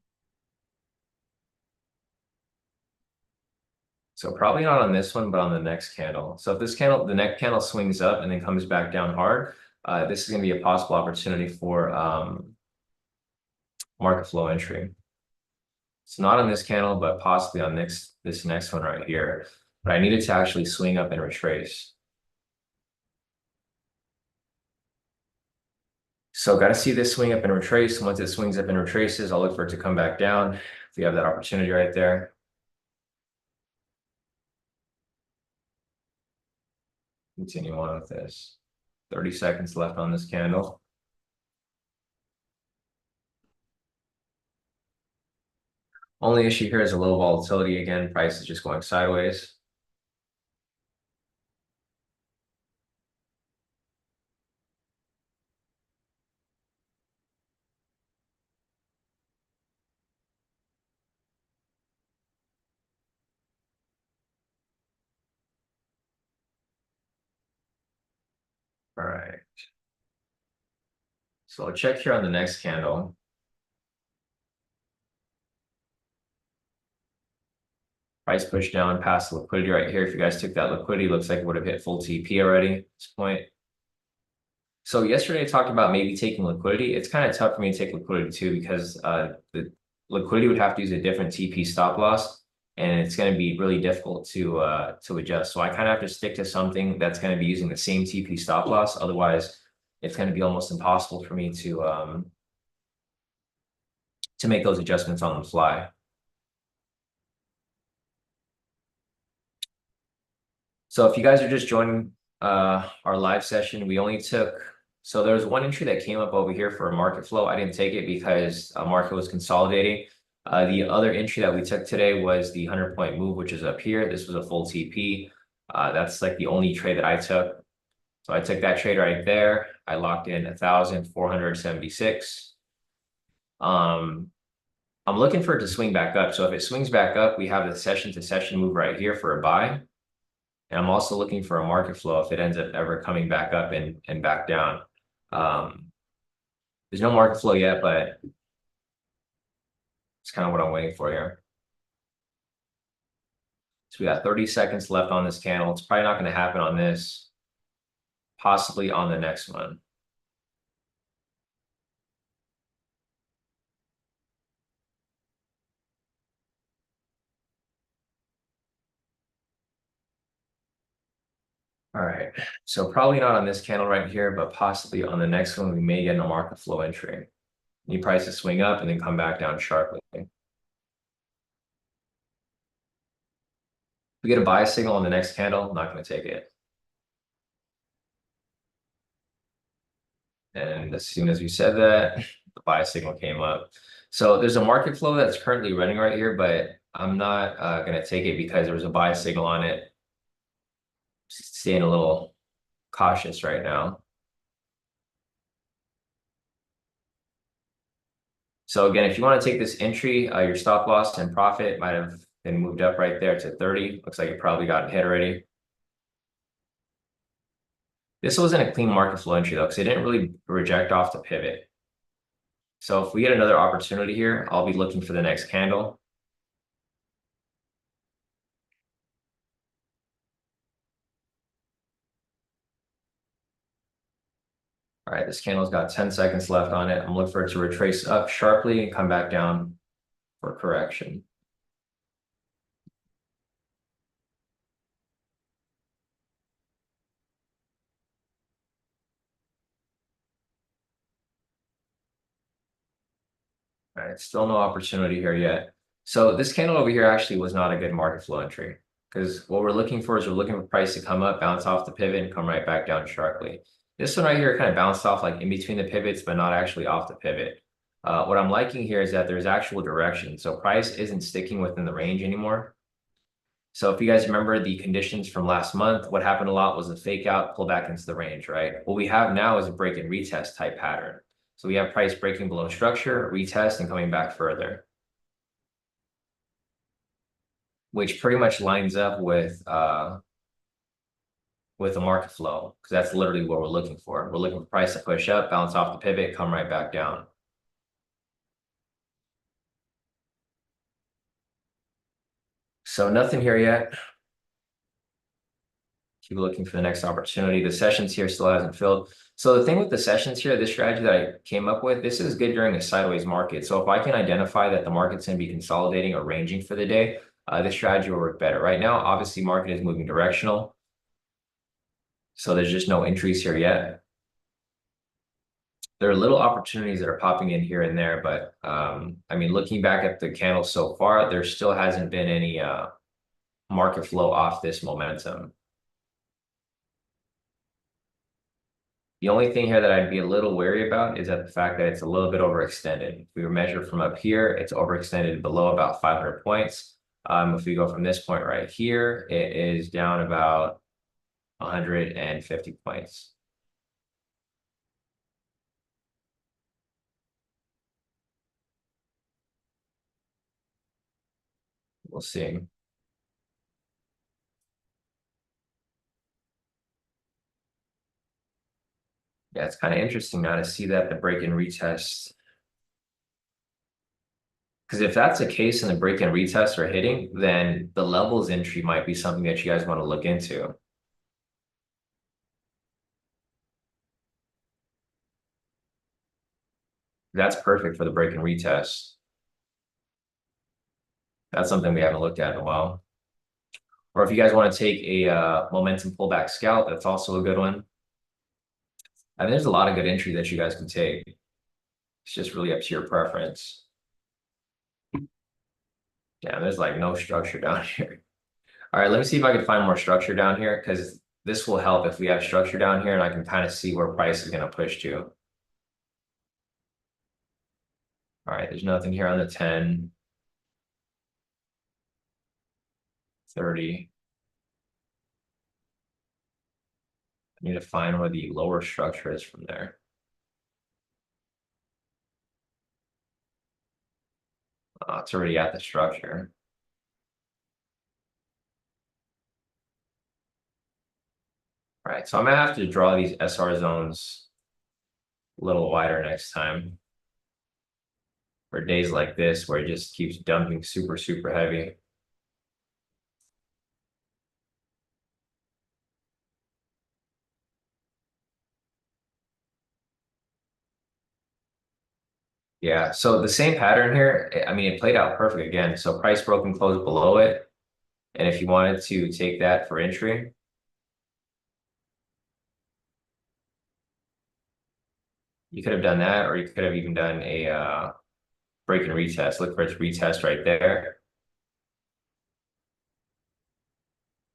So probably not on this one, but on the next candle. So if this candle, the next candle swings up and then comes back down hard, this is going to be a possible opportunity for market flow entry. It's not on this candle, but possibly on this next one right here. But I needed to actually swing up and retrace. So got to see this swing up and retrace. Once it swings up and retraces, I'll look for it to come back down. If we have that opportunity right there. Continue on with this. 30 seconds left on this candle. Only issue here is a little volatility again. Price is just going sideways. All right. So I'll check here on the next candle. Price push down past the liquidity right here. If you guys took that liquidity, looks like it would have hit full TP already at this point. So yesterday I talked about maybe taking liquidity. It's kind of tough for me to take liquidity too because the liquidity would have to use a different TP stop loss, and it's going to be really difficult to adjust. So I kind of have to stick to something that's going to be using the same TP stop loss. Otherwise, it's going to be almost impossible for me to make those adjustments on the fly. So if you guys are just joining our live session, we only took, so there was one entry that came up over here for a market flow. I didn't take it because a market was consolidating. The other entry that we took today was the 100-point move, which is up here. This was a full TP. That's like the only trade that I took. So I took that trade right there. I locked in 1,476. I'm looking for it to swing back up. So if it swings back up, we have the session to session move right here for a buy. And I'm also looking for a market flow if it ends up ever coming back up and back down. There's no market flow yet, but it's kind of what I'm waiting for here. So we got 30 seconds left on this candle. It's probably not going to happen on this, possibly on the next one. All right, so probably not on this candle right here, but possibly on the next one, we may get a market flow entry. Need price to swing up and then come back down sharply. If we get a buy signal on the next candle, I'm not going to take it. And as soon as we said that, the buy signal came up. So there's a market flow that's currently running right here, but I'm not going to take it because there was a buy signal on it. Staying a little cautious right now. So again, if you want to take this entry, your stop loss and profit might have been moved up right there to 30. Looks like it probably got hit already. This wasn't a clean market flow entry though, because it didn't really reject off the pivot. So if we get another opportunity here, I'll be looking for the next candle. All right, this candle's got 10 seconds left on it. I'm looking for it to retrace up sharply and come back down for correction. All right, still no opportunity here yet. So this candle over here actually was not a good market flow entry because what we're looking for is we're looking for price to come up, bounce off the pivot, and come right back down sharply. This one right here kind of bounced off like in between the pivots, but not actually off the pivot. What I'm liking here is that there's actual direction. So price isn't sticking within the range anymore. So if you guys remember the conditions from last month, what happened a lot was a fake out, pull back into the range, right? What we have now is a break and retest type pattern. So we have price breaking below structure, retest, and coming back further, which pretty much lines up with the market flow, because that's literally what we're looking for. We're looking for price to push up, bounce off the pivot, come right back down. So nothing here yet. Keep looking for the next opportunity. The sessions here still hasn't filled. So the thing with the sessions here, this strategy that I came up with, this is good during a sideways market. So if I can identify that the market's going to be consolidating or ranging for the day, this strategy will work better. Right now, obviously, market is moving directional. So there's just no entries here yet. There are little opportunities that are popping in here and there, but I mean, looking back at the candles so far, there still hasn't been any market flow off this momentum. The only thing here that I'd be a little wary about is that the fact that it's a little bit overextended. If we were measured from up here, it's overextended below about 500 points. If we go from this point right here, it is down about 150 points. We'll see. Yeah, it's kind of interesting now to see that the break and retest. Because if that's the case and the break and retest are hitting, then the levels entry might be something that you guys want to look into. That's perfect for the break and retest. That's something we haven't looked at in a while. Or if you guys want to take a momentum pullback scalp, that's also a good one. I mean, there's a lot of good entry that you guys can take. It's just really up to your preference. Yeah, there's like no structure down here. All right, let me see if I can find more structure down here because this will help if we have structure down here and I can kind of see where price is going to push to. All right, there's nothing here on the 10, 30. I need to find where the lower structure is from there. It's already at the structure. All right, so I'm gonna have to draw these SR zones a little wider next time for days like this where it just keeps dumping super, super heavy. Yeah, so the same pattern here, I mean, it played out perfect again. So price broke and closed below it. And if you wanted to take that for entry, you could have done that, or you could have even done a break and retest. Look for its retest right there.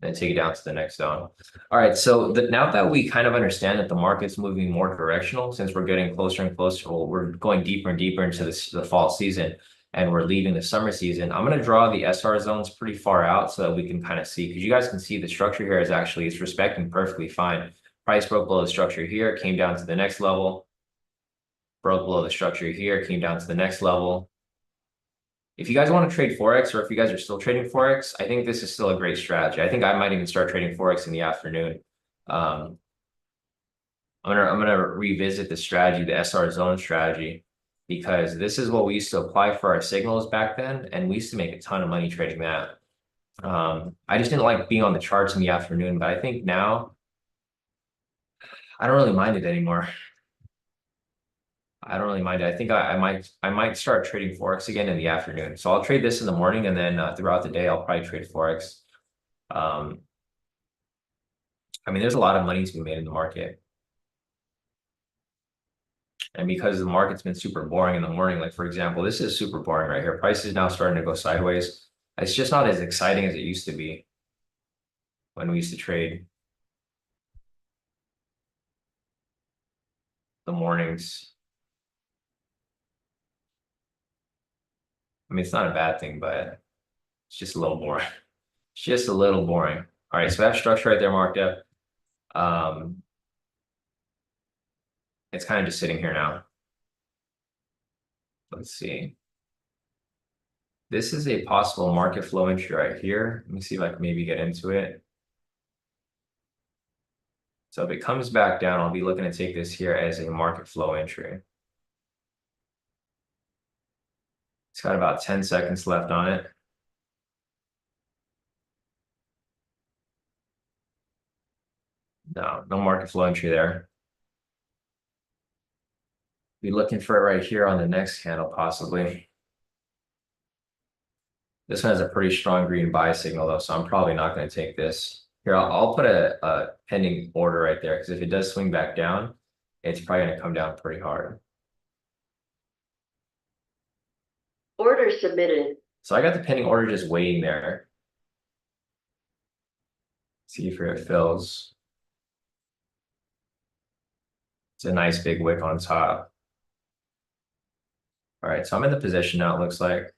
And take it down to the next zone. All right, so now that we kind of understand that the market's moving more directional, since we're getting closer and closer, well, we're going deeper and deeper into the fall season, and we're leaving the summer season. I'm going to draw the SR zones pretty far out so that we can kind of see, because you guys can see the structure here is actually, it's respecting perfectly fine. Price broke below the structure here, came down to the next level, broke below the structure here, came down to the next level. If you guys want to trade forex, or if you guys are still trading forex, I think this is still a great strategy. I think I might even start trading forex in the afternoon. Um, I'm gonna revisit the strategy, the SR zone strategy, because this is what we used to apply for our signals back then, and we used to make a ton of money trading that. I just didn't like being on the charts in the afternoon, but I think now I don't really mind it anymore. I don't really mind it. I think I might start trading forex again in the afternoon. So I'll trade this in the morning, and then throughout the day I'll probably trade forex. Um, I mean, there's a lot of money to be made in the market. And because the market's been super boring in the morning, like for example, this is super boring right here. Price is now starting to go sideways. It's just not as exciting as it used to be when we used to trade the mornings. I mean, it's not a bad thing, but it's just a little boring. It's just a little boring. All right, so that structure right there marked up. Um, it's kind of just sitting here now. Let's see. This is a possible market flow entry right here. Let me see if I can maybe get into it. So if it comes back down, I'll be looking to take this here as a market flow entry. It's got about 10 seconds left on it. No market flow entry there. Be looking for it right here on the next candle, possibly. This one has a pretty strong green buy signal though, so I'm probably not going to take this. Here, I'll put a pending order right there, because if it does swing back down, it's probably going to come down pretty hard. Order submitted. So I got the pending order just waiting there. See if it fills. It's a nice big wick on top. All right, so I'm in the position now, it looks like.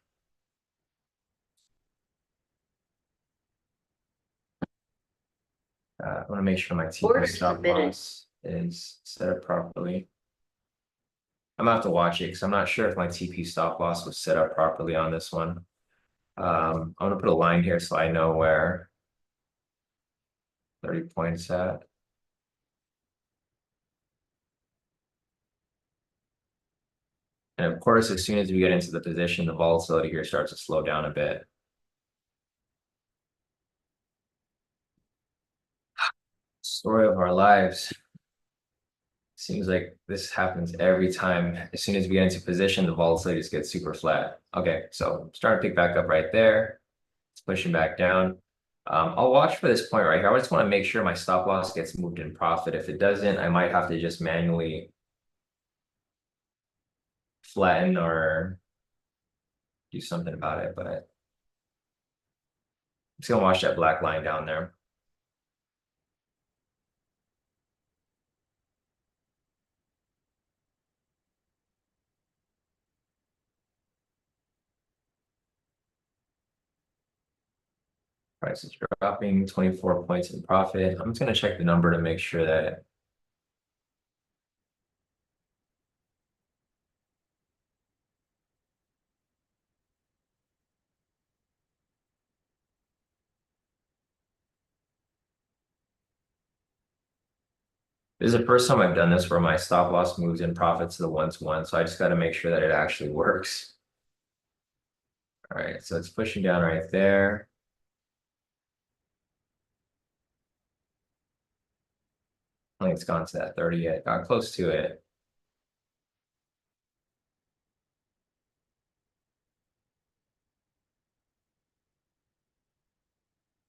I want to make sure my TP stop loss is set up properly. I'm gonna have to watch it because I'm not sure if my TP stop loss was set up properly on this one. I'm gonna put a line here so I know where 30 points at. And of course, as soon as we get into the position, the volatility here starts to slow down a bit. Story of our lives. Seems like this happens every time. As soon as we get into position, the volatility just gets super flat. Okay, so starting to pick back up right there. It's pushing back down. I'll watch for this point right here. I just want to make sure my stop loss gets moved in profit. If it doesn't, I might have to just manually flatten or do something about it. But I'm just gonna watch that black line down there. Price is dropping 24 points in profit. I'm just gonna check the number to make sure that this is the first time I've done this where my stop loss moves in profit to the 1-to-1. So I just got to make sure that it actually works. All right, so it's pushing down right there. I think it's gone to that 30 yet. Got close to it.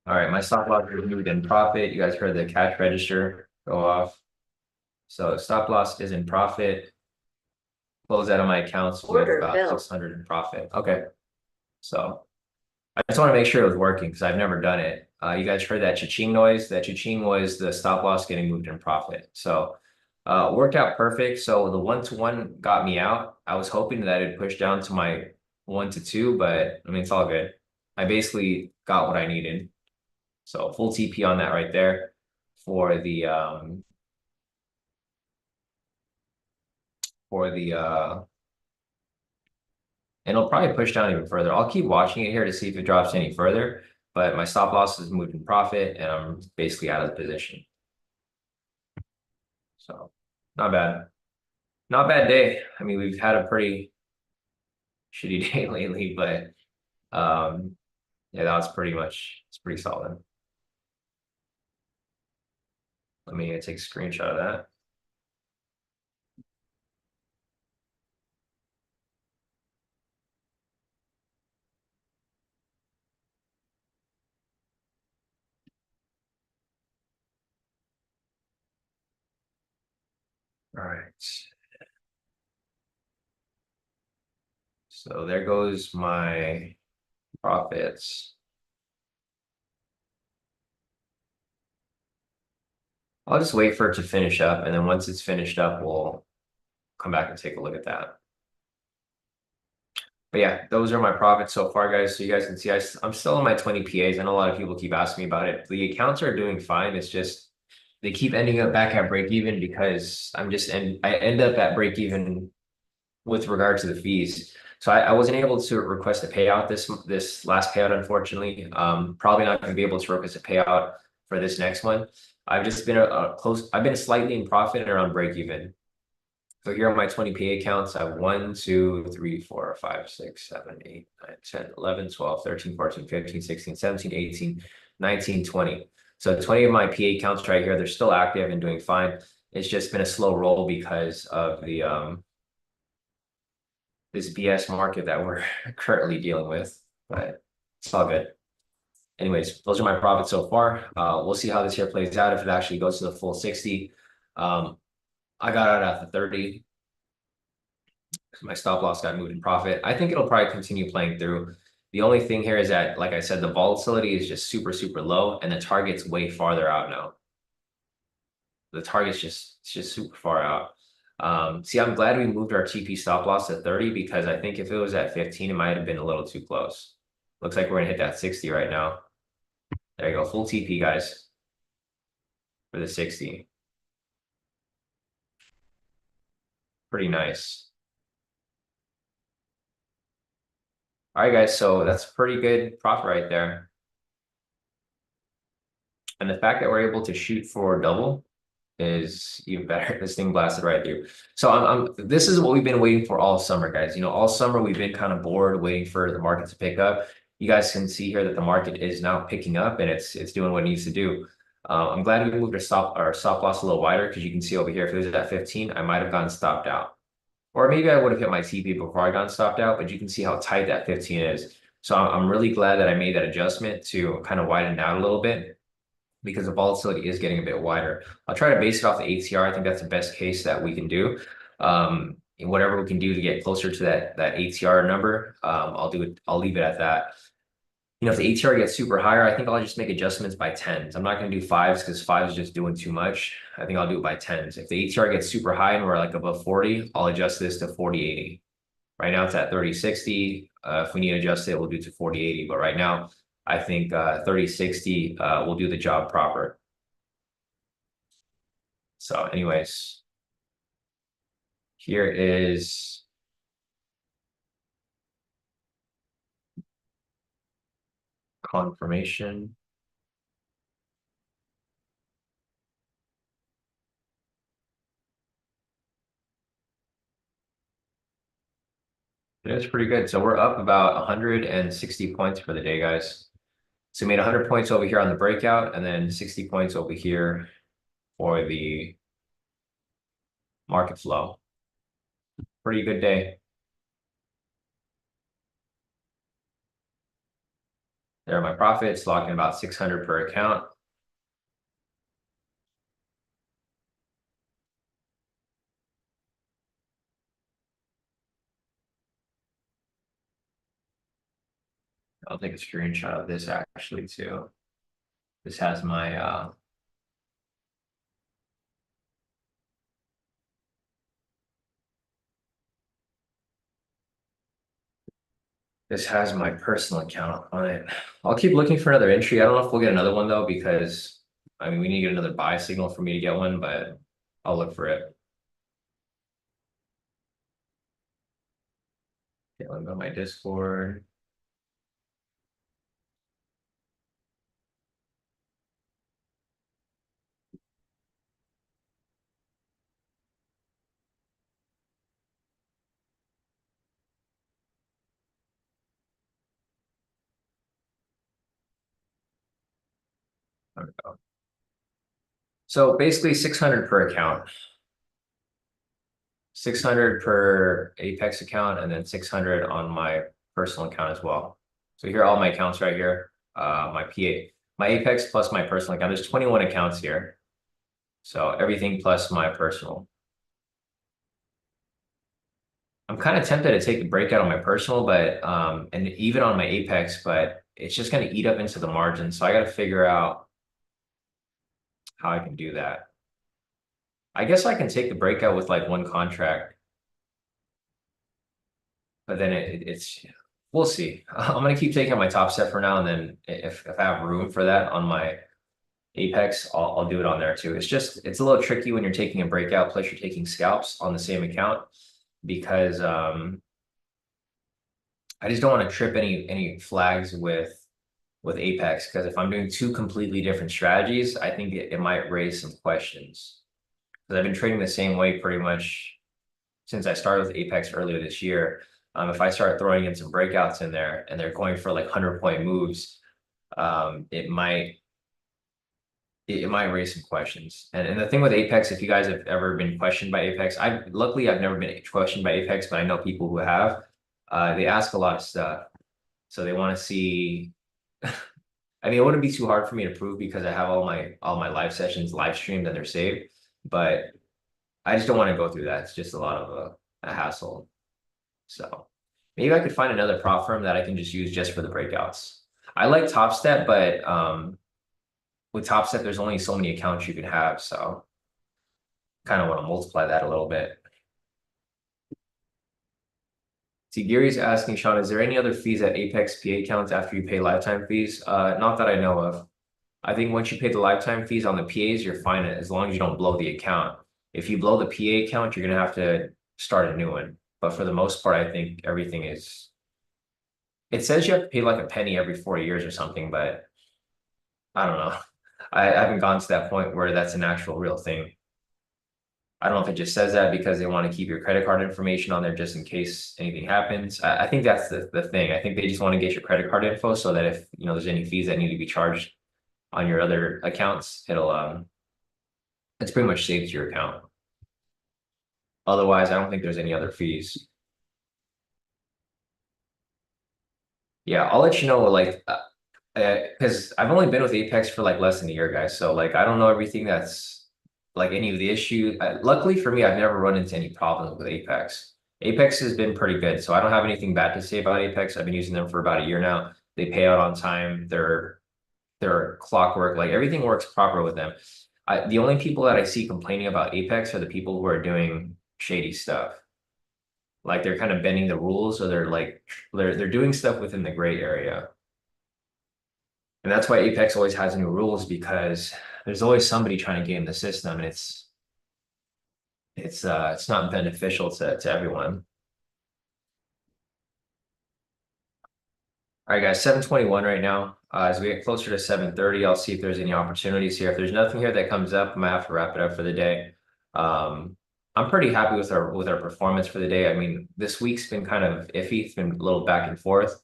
All right, my stop loss is moved in profit. You guys heard the cash register go off. So stop loss is in profit. Close out of my accounts with Order about filled. 600 in profit. Okay, so I just want to make sure it was working because I've never done it. You guys heard that cha-ching noise? That cha-ching was the stop loss getting moved in profit. So worked out perfect. So the 1-to-1 got me out. I was hoping that it'd push down to my 1-to-2, but I mean, it's all good. I basically got what I needed. So full TP on that right there for the and it'll probably push down even further. I'll keep watching it here to see if it drops any further, but my stop loss is moved in profit and I'm basically out of the position. So not bad. Not bad day. I mean, we've had a pretty shitty day lately, but yeah, that was it's pretty solid. Let me take a screenshot of that. All right. So there goes my profits. I'll just wait for it to finish up, and then once it's finished up, we'll come back and take a look at that. But yeah, those are my profits so far, guys. So you guys can see I'm still in my 20 PAs. I know a lot of people keep asking me about it. The accounts are doing fine. It's just they keep ending up back at break even because I end up at break even with regard to the fees. So I wasn't able to request a payout this last payout, unfortunately. Probably not going to be able to request a payout for this next one. I've just been I've been slightly in profit and around break even. So here are my 20 PA accounts. I have 1, 2, 3, 4, 5, 6, 7, 8, 9, 10, 11, 12, 13, 14, 15, 16, 17, 18, 19, 20. So 20 of my PA accounts right here, they're still active and doing fine. It's just been a slow roll because of the this BS market that we're currently dealing with, but it's all good. Anyways, those are my profits so far. We'll see how this here plays out if it actually goes to the full 60. I got out at the 30. My stop loss got moved in profit. I think it'll probably continue playing through. The only thing here is that, like I said, the volatility is just super, super low, and the target's way farther out now. The target's just super far out. See, I'm glad we moved our TP stop loss to 30 because I think if it was at 15, it might have been a little too close. Looks like we're gonna hit that 60 right now. There you go, full TP, guys, for the 60. Pretty nice. All right, guys, so that's pretty good profit right there. And the fact that we're able to shoot for double is even better. This thing blasted right through. So this is what we've been waiting for all summer, guys. You know, all summer we've been kind of bored waiting for the market to pick up. You guys can see here that the market is now picking up and it's doing what it needs to do. I'm glad we moved our stop loss a little wider because you can see over here if it was at 15, I might have gotten stopped out. Or maybe I would have hit my TP before I got stopped out, but you can see how tight that 15 is. So I'm really glad that I made that adjustment to kind of widen it out a little bit because the volatility is getting a bit wider. I'll try to base it off the ATR. I think that's the best case that we can do. Whatever we can do to get closer to that ATR number, I'll do it. I'll leave it at that. You know, if the ATR gets super higher, I think I'll just make adjustments by tens. I'm not going to do fives because fives is just doing too much. I think I'll do it by tens. If the ATR gets super high and we're like above 40, I'll adjust this to 40.80. Right now it's at 30.60. If we need to adjust it, we'll do it to 40.80. But right now, I think 30.60 will do the job proper. So anyways, here is confirmation. It's pretty good. So we're up about 160 points for the day, guys. So we made 100 points over here on the breakout and then 60 points over here for the market flow. Pretty good day. There are my profits, locking about 600 per account. I'll take a screenshot of this actually too. This has my this has my personal account on it. I'll keep looking for another entry. I don't know if we'll get another one though, because I mean we need to get another buy signal for me to get one, but I'll look for it. Okay, let me go to my Discord. There we go. So basically 600 per account. 600 per Apex account and then 600 on my personal account as well. So here are all my accounts right here. My PA, my Apex plus my personal account. There's 21 accounts here. So everything plus my personal. I'm kind of tempted to take the breakout on my personal, but and even on my Apex, but it's just going to eat up into the margin. So I got to figure out how I can do that. I guess I can take the breakout with like one contract, but then it's we'll see. I'm gonna keep taking my top set for now, and then if I have room for that on my Apex, I'll do it on there too. It's a little tricky when you're taking a breakout plus you're taking scalps on the same account because I just don't want to trip any flags with Apex because if I'm doing two completely different strategies, I think it might raise some questions. Because I've been trading the same way pretty much since I started with Apex earlier this year. If I start throwing in some breakouts in there and they're going for like 100-point moves, it might raise some questions. And the thing with Apex, if you guys have ever been questioned by Apex, luckily I've never been questioned by Apex, but I know people who have. They ask a lot of stuff, so they want to see. I mean, it wouldn't be too hard for me to prove because I have all my live sessions live streamed and they're saved, but I just don't want to go through that. It's just a lot of a hassle. So maybe I could find another prop firm that I can just use just for the breakouts. I like Top Step, but with Top Step, there's only so many accounts you can have. So kind of want to multiply that a little bit. See, Gary's asking, Sean, is there any other fees at Apex PA accounts after you pay lifetime fees? Not that I know of. I think once you pay the lifetime fees on the PAs, you're fine as long as you don't blow the account. If you blow the PA account, you're gonna have to start a new one. But for the most part, I think everything is. It says you have to pay like a penny every 4 years or something, but I don't know. I haven't gone to that point where that's an actual real thing. I don't know if it just says that because they want to keep your credit card information on there just in case anything happens. I think that's the thing. I think they just want to get your credit card info so that if there's any fees that need to be charged on your other accounts, it's pretty much saved to your account. Otherwise, I don't think there's any other fees. Yeah, I'll let you know like because I've only been with Apex for like less than a year, guys. So like I don't know everything that's like any of the issues. Luckily for me, I've never run into any problems with Apex. Apex has been pretty good, so I don't have anything bad to say about Apex. I've been using them for about a year now. They pay out on time. They're clockwork. Like everything works proper with them. The only people that I see complaining about Apex are the people who are doing shady stuff. Like they're kind of bending the rules, or they're doing stuff within the gray area. And that's why Apex always has new rules because there's always somebody trying to game the system, and it's not beneficial to everyone. All right, guys, 7:21 right now. As we get closer to 7:30, I'll see if there's any opportunities here. If there's nothing here that comes up, I might have to wrap it up for the day. I'm pretty happy with our performance for the day. I mean, this week's been kind of iffy. It's been a little back and forth.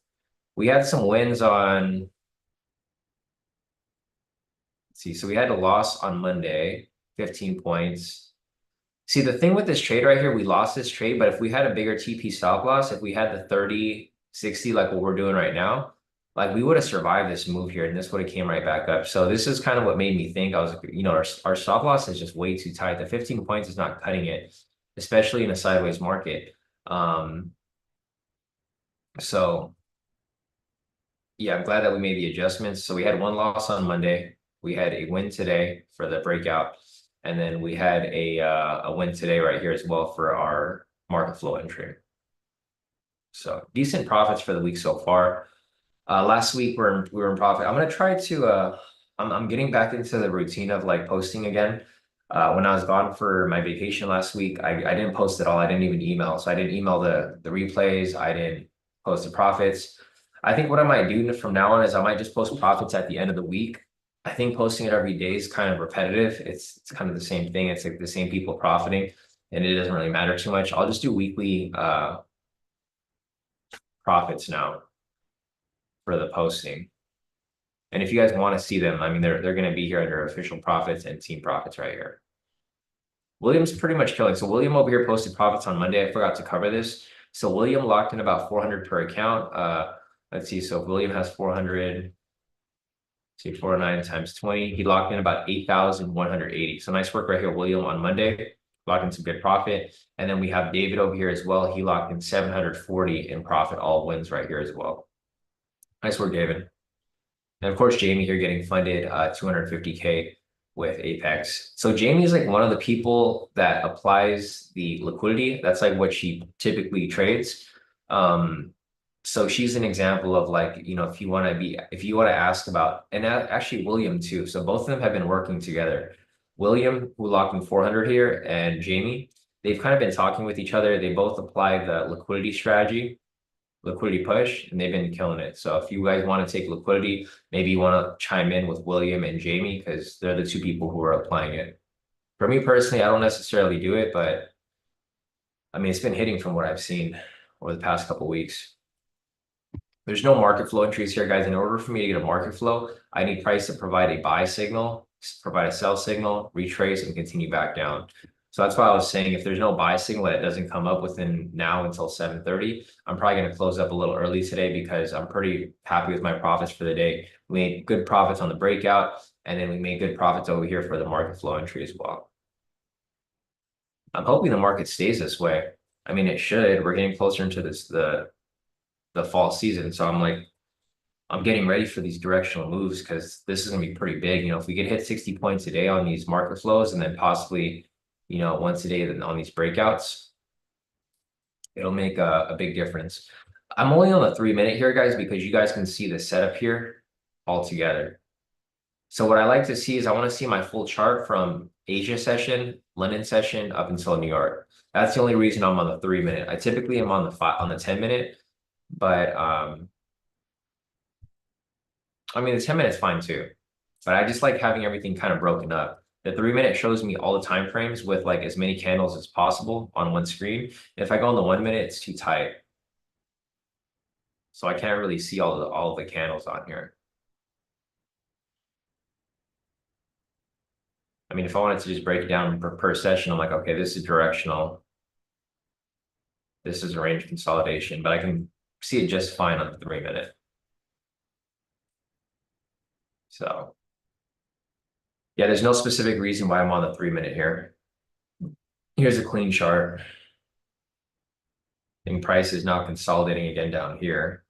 We had some wins on, let's see, so we had a loss on Monday, 15 points. See, the thing with this trade right here, we lost this trade, but if we had a bigger TP stop loss, if we had the 30, 60, like what we're doing right now, like we would have survived this move here and this would have came right back up. So this is kind of what made me think. I was like, our stop loss is just way too tight. The 15 points is not cutting it, especially in a sideways market. So yeah, I'm glad that we made the adjustments. So we had one loss on Monday. We had a win today for the breakout. And then we had a win today right here as well for our market flow entry. So decent profits for the week so far. Last week we were in profit. I'm gonna try to I'm getting back into the routine of like posting again. When I was gone for my vacation last week, I didn't post at all. I didn't even email. So I didn't email the replays. I didn't post the profits. I think what I might do from now on is I might just post profits at the end of the week. I think posting it every day is kind of repetitive. It's kind of the same thing. It's like the same people profiting, and it doesn't really matter too much. I'll just do weekly profits now for the posting. And if you guys want to see them, I mean, they're going to be here under official profits and team profits right here. William's pretty much killing. So William over here posted profits on Monday. I forgot to cover this. So William locked in about 400 per account. Let's see. So William has 400. See, 409 times 20. He locked in about 8,180. So nice work right here, William, on Monday. Locked in some good profit. And then we have David over here as well. He locked in 740 in profit, all wins right here as well. Nice work, David. And of course, Jamie here getting funded 250K with Apex. So Jamie is like one of the people that applies the liquidity. That's like what she typically trades. So she's an example of like, if you want to ask about, and actually William too. So both of them have been working together. William, who locked in 400 here, and Jamie, they've kind of been talking with each other. They both apply the liquidity strategy, liquidity push, and they've been killing it. So if you guys want to take liquidity, maybe you want to chime in with William and Jamie because they're the two people who are applying it. For me personally, I don't necessarily do it, but I mean, it's been hitting from what I've seen over the past couple of weeks. There's no market flow entries here, guys. In order for me to get a market flow, I need price to provide a buy signal, provide a sell signal, retrace, and continue back down. So that's why I was saying if there's no buy signal that doesn't come up within now until 7:30, I'm probably going to close up a little early today because I'm pretty happy with my profits for the day. We made good profits on the breakout, and then we made good profits over here for the market flow entry as well. I'm hoping the market stays this way. I mean, it should. We're getting closer into the fall season. So I'm getting ready for these directional moves because this is going to be pretty big. If we could hit 60 points a day on these market flows and then possibly, once a day on these breakouts, it'll make a big difference. I'm only on the 3-minute here, guys, because you guys can see the setup here all together. So what I like to see is I want to see my full chart from Asia session, London session up until New York. That's the only reason I'm on the 3-minute. I typically am on the 10-minute. But I mean, the 10 minutes fine too. But I just like having everything kind of broken up. The 3 minute shows me all the time frames with like as many candles as possible on one screen. If I go on the 1 minute, it's too tight. So I can't really see all of the candles on here. I mean, if I wanted to just break it down per session, I'm like, okay, this is directional. This is a range consolidation, but I can see it just fine on the 3 minute. So yeah, there's no specific reason why I'm on the 3 minute here. Here's a clean chart. And price is now consolidating again down here.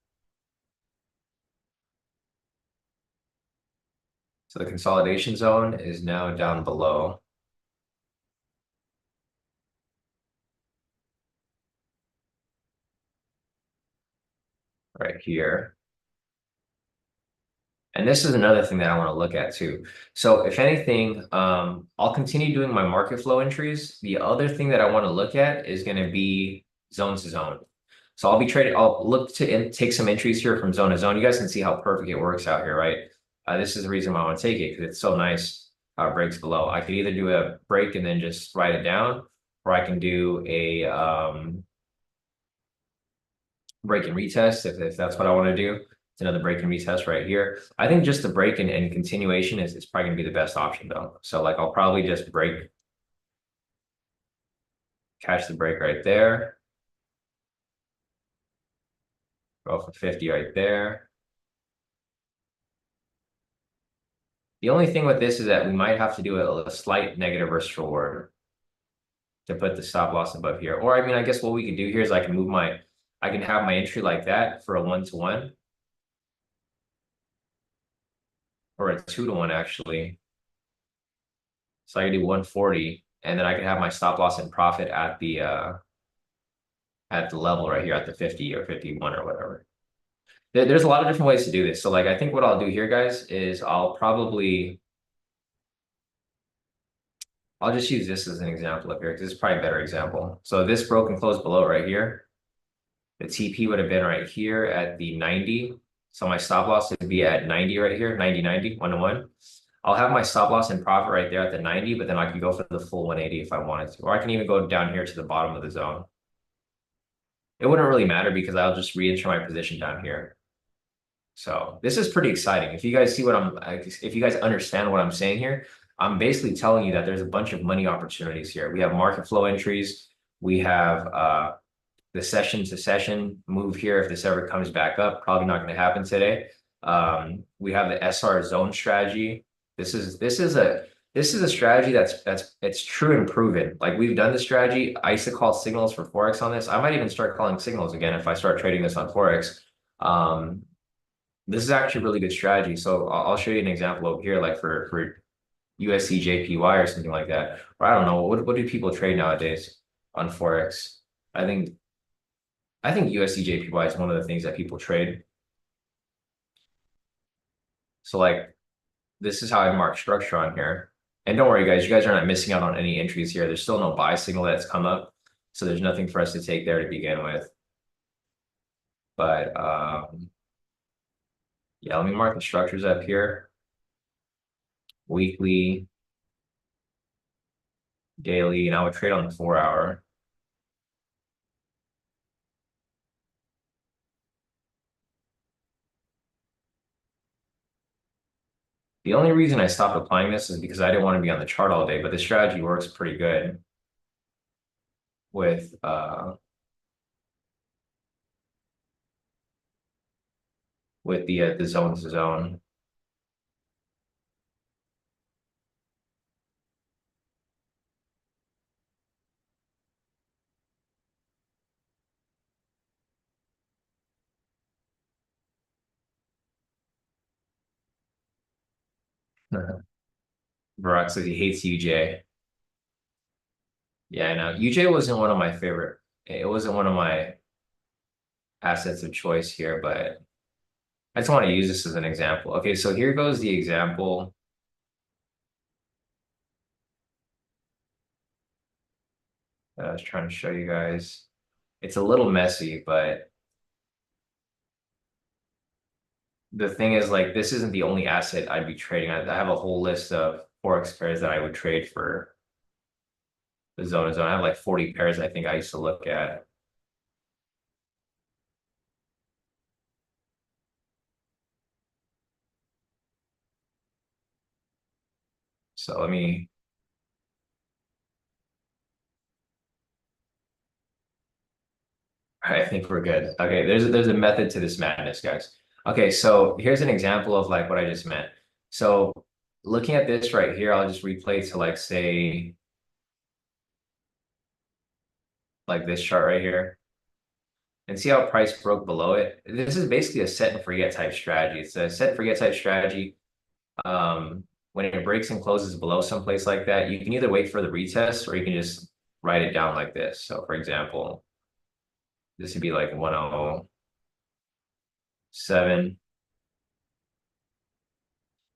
So the consolidation zone is now down below. Right here. And this is another thing that I want to look at too. So if anything, I'll continue doing my market flow entries. The other thing that I want to look at is going to be zone to zone. So I'll be trading, I'll look to take some entries here from zone to zone. You guys can see how perfect it works out here, right? This is the reason why I want to take it because it's so nice how it breaks below. I could either do a break and then just write it down, or I can do a break and retest if that's what I want to do. It's another break and retest right here. I think just the break and continuation is probably gonna be the best option though. So like I'll probably just break, catch the break right there. Go for 50 right there. The only thing with this is that we might have to do a slight negative risk reward to put the stop loss above here. Or I mean, I guess what we could do here is I can have my entry like that for a 1-to-1. Or a 2-to-1 actually. So I can do 140, and then I can have my stop loss and profit at the level right here at the 50 or 51 or whatever. There's a lot of different ways to do this. So like I think what I'll do here, guys, is I'll just use this as an example up here because it's probably a better example. So this broke and closed below right here. The TP would have been right here at the 90. So my stop loss would be at 90 right here, 90, 1-to-1. I'll have my stop loss and profit right there at the 90, but then I can go for the full 180 if I wanted to. Or I can even go down here to the bottom of the zone. It wouldn't really matter because I'll just re-enter my position down here. So this is pretty exciting. If you guys see if you guys understand what I'm saying here, I'm basically telling you that there's a bunch of money opportunities here. We have market flow entries. We have the session to session move here. If this ever comes back up, probably not going to happen today. We have the SR zone strategy. This is a strategy it's true and proven. Like we've done this strategy. I used to call signals for forex on this. I might even start calling signals again if I start trading this on forex. This is actually a really good strategy. So I'll show you an example over here, like for USD JPY or something like that. Or I don't know, what do people trade nowadays on forex? I think USD JPY is one of the things that people trade. So like this is how I mark structure on here. And don't worry, guys, you guys are not missing out on any entries here. There's still no buy signal that's come up. So there's nothing for us to take there to begin with. But yeah, let me mark the structures up here. Weekly, daily, and I would trade on the 4-hour. The only reason I stopped applying this is because I didn't want to be on the chart all day, but the strategy works pretty good with the zone to zone. Barack says he hates UJ. Yeah, I know. UJ wasn't one of my favorite. It wasn't one of my assets of choice here, but I just want to use this as an example. Okay, so here goes the example. I was trying to show you guys. It's a little messy, but the thing is, like, this isn't the only asset I'd be trading. I have a whole list of forex pairs that I would trade for the zone to zone. I have like 40 pairs I think I used to look at. So I think we're good. Okay, there's a method to this madness, guys. Okay, so here's an example of like what I just meant. So looking at this right here, I'll just replay to like say like this chart right here and see how price broke below it. This is basically a set and forget type strategy. It's a set and forget type strategy. When it breaks and closes below someplace like that, you can either wait for the retest or you can just write it down like this. So for example, this would be like 107.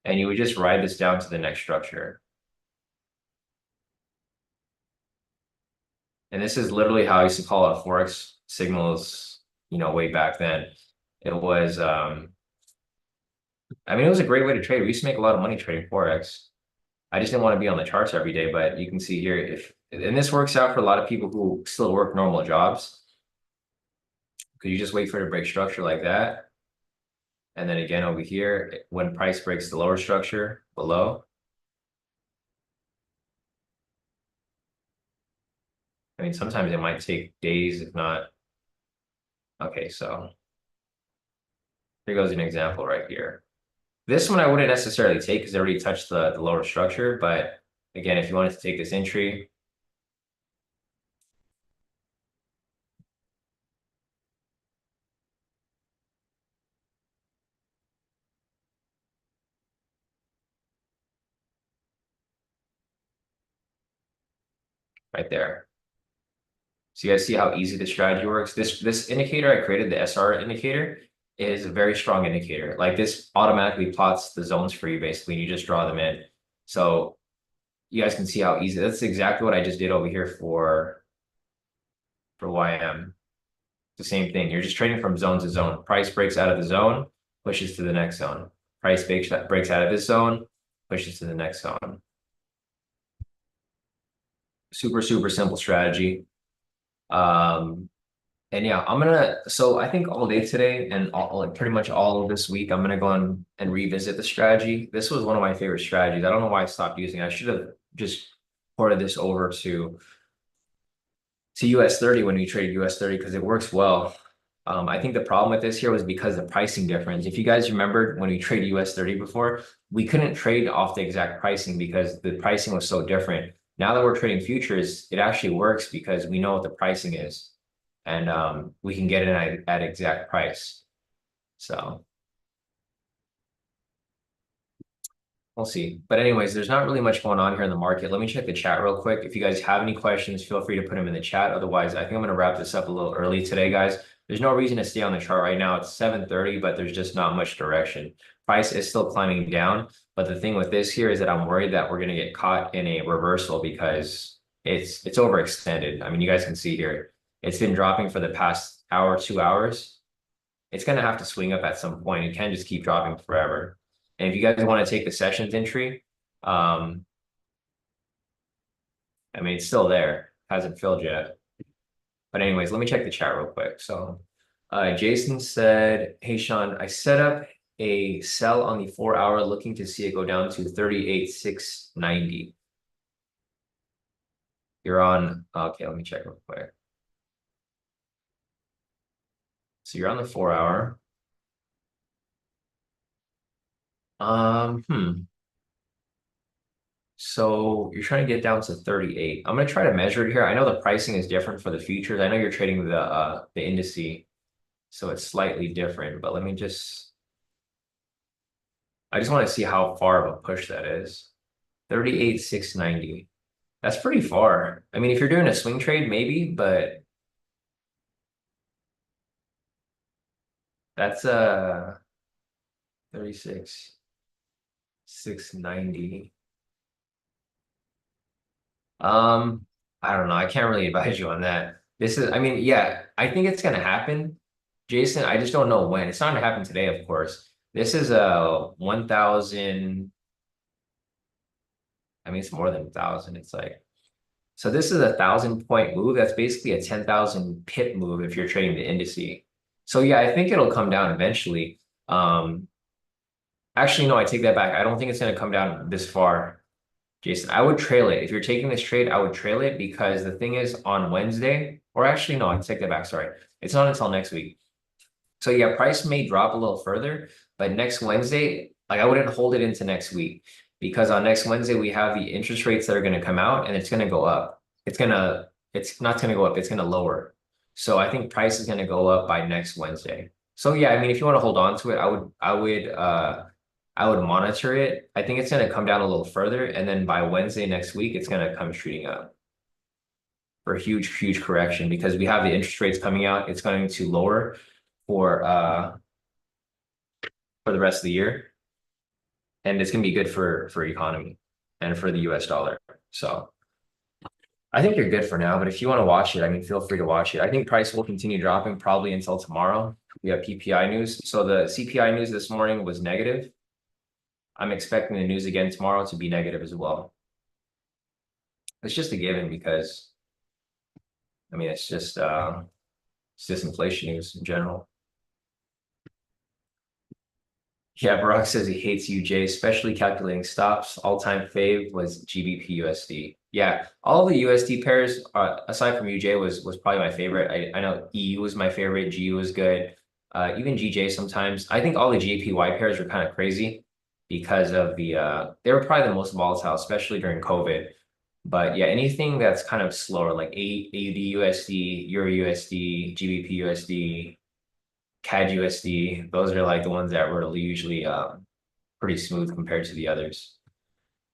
And you would just write this down to the next structure. And this is literally how I used to call it forex signals, way back then. It was, it was a great way to trade. We used to make a lot of money trading forex. I just didn't want to be on the charts every day, but you can see here and this works out for a lot of people who still work normal jobs. Because you just wait for it to break structure like that. And then again over here, when price breaks the lower structure below. Sometimes it might take days, if not. Okay, so here goes an example right here. This one I wouldn't necessarily take because it already touched the lower structure. But again, if you wanted to take this entry, right there. So you guys see how easy the strategy works? This indicator I created, the SR indicator, is a very strong indicator. Like this automatically plots the zones for you basically, and you just draw them in. So you guys can see how easy. That's exactly what I just did over here for YM. The same thing. You're just trading from zone to zone. Price breaks out of the zone, pushes to the next zone. Price breaks out of this zone, pushes to the next zone. Super, super simple strategy. And yeah, so I think all day today and like pretty much all of this week, I'm gonna go on and revisit the strategy. This was one of my favorite strategies. I don't know why I stopped using it. I should have just ported this over to US 30 when we traded US 30 because it works well. I think the problem with this here was because the pricing difference. If you guys remembered when we traded US 30 before, we couldn't trade off the exact pricing because the pricing was so different. Now that we're trading futures, it actually works because we know what the pricing is and we can get it at exact price. So we'll see. But anyways, there's not really much going on here in the market. Let me check the chat real quick. If you guys have any questions, feel free to put them in the chat. Otherwise, I think I'm going to wrap this up a little early today, guys. There's no reason to stay on the chart right now. It's 7:30, but there's just not much direction. Price is still climbing down. But the thing with this here is that I'm worried that we're going to get caught in a reversal because it's overextended. You guys can see here, it's been dropping for the past hour, 2 hours. It's going to have to swing up at some point. It can't just keep dropping forever. And if you guys want to take the sessions entry, it's still there, hasn't filled yet. But anyways, let me check the chat real quick. So Jason said, hey, Sean, I set up a sell on the 4-hour looking to see it go down to 38,690. You're on, okay, let me check real quick. So you're on the 4-hour. So you're trying to get down to 38. I'm gonna try to measure it here. I know the pricing is different for the futures. I know you're trading the indice, so it's slightly different, but I just want to see how far of a push that is. 38,690. That's pretty far. If you're doing a swing trade, maybe, but that's 36,690. I don't know. I can't really advise you on that. Yeah, I think it's gonna happen, Jason. I just don't know when. It's not gonna happen today, of course. This is a 1,000. I mean, it's more than 1,000. It's like, so this is a 1,000 point move. That's basically a 10,000 pip move if you're trading the indice. So yeah, I think it'll come down eventually. Actually, no, I take that back. I don't think it's going to come down this far, Jason. I would trail it. If you're taking this trade, I would trail it because the thing is on Wednesday, or actually, no, I take that back. Sorry. It's not until next week. So yeah, price may drop a little further, but next Wednesday, like I wouldn't hold it into next week because on next Wednesday we have the interest rates that are going to come out and it's going to go up. It's not going to go up, it's going to lower. So I think price is going to go up by next Wednesday. So yeah, I mean, if you want to hold on to it, I would monitor it. I think it's going to come down a little further, and then by Wednesday next week, it's going to come shooting up for a huge, huge correction because we have the interest rates coming out. It's going to lower for the rest of the year, and it's going to be good for economy and for the US dollar. So I think you're good for now, but if you want to watch it, I mean, feel free to watch it. I think price will continue dropping probably until tomorrow. We have PPI news. So the CPI news this morning was negative. I'm expecting the news again tomorrow to be negative as well. It's just a given because, I mean, it's just inflation news in general. Yeah, Barack says he hates UJ, especially calculating stops. All-time fave was GBP USD. Yeah, all the USD pairs, aside from UJ, was probably my favorite. I know EU was my favorite. GU was good. Even GJ sometimes. I think all the JPY pairs were kind of crazy because of they were probably the most volatile, especially during COVID. But yeah, anything that's kind of slower, like AUD USD, Euro USD, GBP USD, CAD USD, those are like the ones that were usually pretty smooth compared to the others.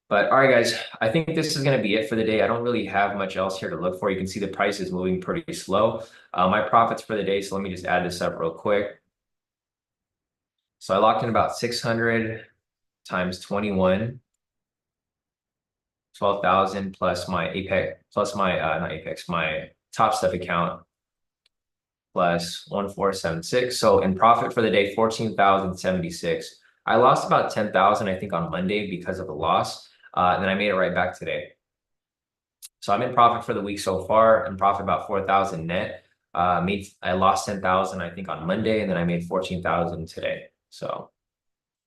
But all right, guys, I think this is going to be it for the day. I don't really have much else here to look for. You can see the price is moving pretty slow. My profits for the day, so let me just add this up real quick. So I locked in about 600 times 21, 12,000 plus my Apex, plus my, not Apex, my Top Step account plus 1,476. So in profit for the day, 14,076. I lost about 10,000, I think, on Monday because of the loss. And then I made it right back today. So I'm in profit for the week so far, and profit about 4,000 net. I lost 10,000, I think, on Monday, and then I made 14,000 today. So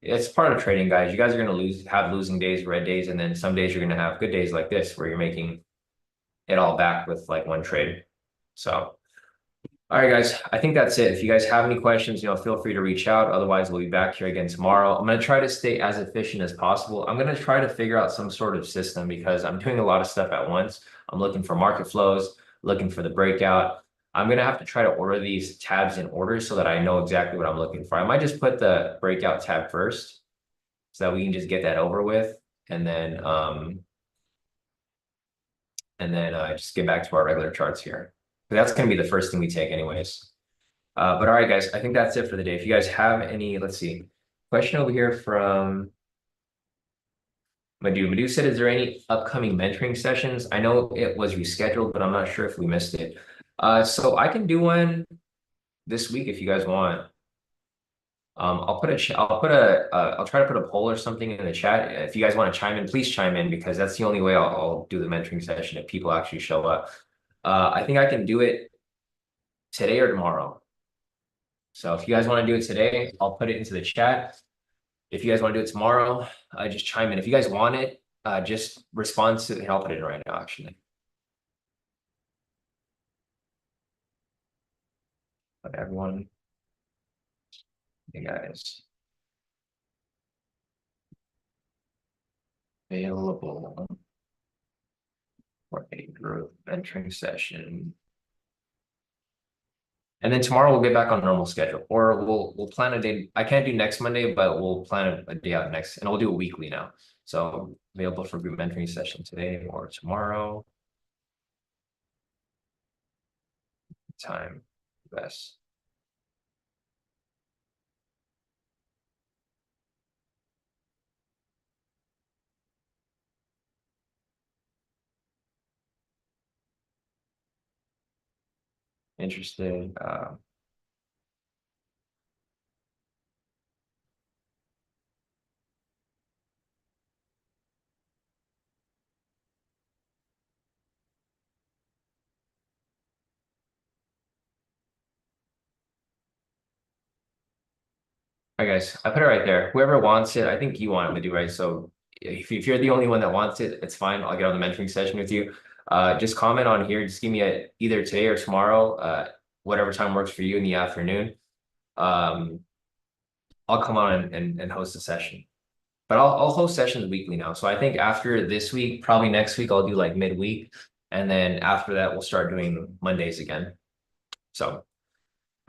it's part of trading, guys. You guys are gonna have losing days, red days, and then some days you're gonna have good days like this where you're making it all back with like one trade. So all right, guys, I think that's it. If you guys have any questions, feel free to reach out. Otherwise, we'll be back here again tomorrow. I'm going to try to stay as efficient as possible. I'm going to try to figure out some sort of system because I'm doing a lot of stuff at once. I'm looking for market flows, looking for the breakout. I'm going to have to try to order these tabs in order so that I know exactly what I'm looking for. I might just put the breakout tab first so that we can just get that over with and then just get back to our regular charts here. That's going to be the first thing we take anyways. But all right, guys, I think that's it for the day. If you guys have any, let's see, question over here from Madhu. Madhu said, is there any upcoming mentoring sessions? I know it was rescheduled, but I'm not sure if we missed it. So I can do one this week if you guys want. I'll try to put a poll or something in the chat. If you guys want to chime in, please chime in because that's the only way I'll do the mentoring session if people actually show up. I think I can do it today or tomorrow. So if you guys want to do it today, I'll put it into the chat. If you guys want to do it tomorrow, just chime in. If you guys want it, just respond to, and I'll put it in right now, actually. But everyone, hey guys, available for a group mentoring session. And then tomorrow we'll get back on normal schedule, or we'll plan a day. I can't do next Monday, but we'll plan a day out next, and we'll do it weekly now. So available for group mentoring session today or tomorrow. Time best. Interested. All right, guys, I put it right there. Whoever wants it, I think you want him to do, right? So if you're the only one that wants it, it's fine. I'll get on the mentoring session with you. Just comment on here. Just give me a either today or tomorrow, whatever time works for you in the afternoon. Um, I'll come on and host a session. But I'll host sessions weekly now. So I think after this week, probably next week, I'll do like midweek. And then after that, we'll start doing Mondays again. So,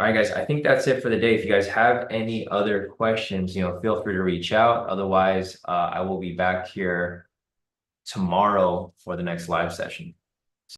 all right, guys, I think that's it for the day. If you guys have any other questions, feel free to reach out. Otherwise, I will be back here tomorrow for the next live session.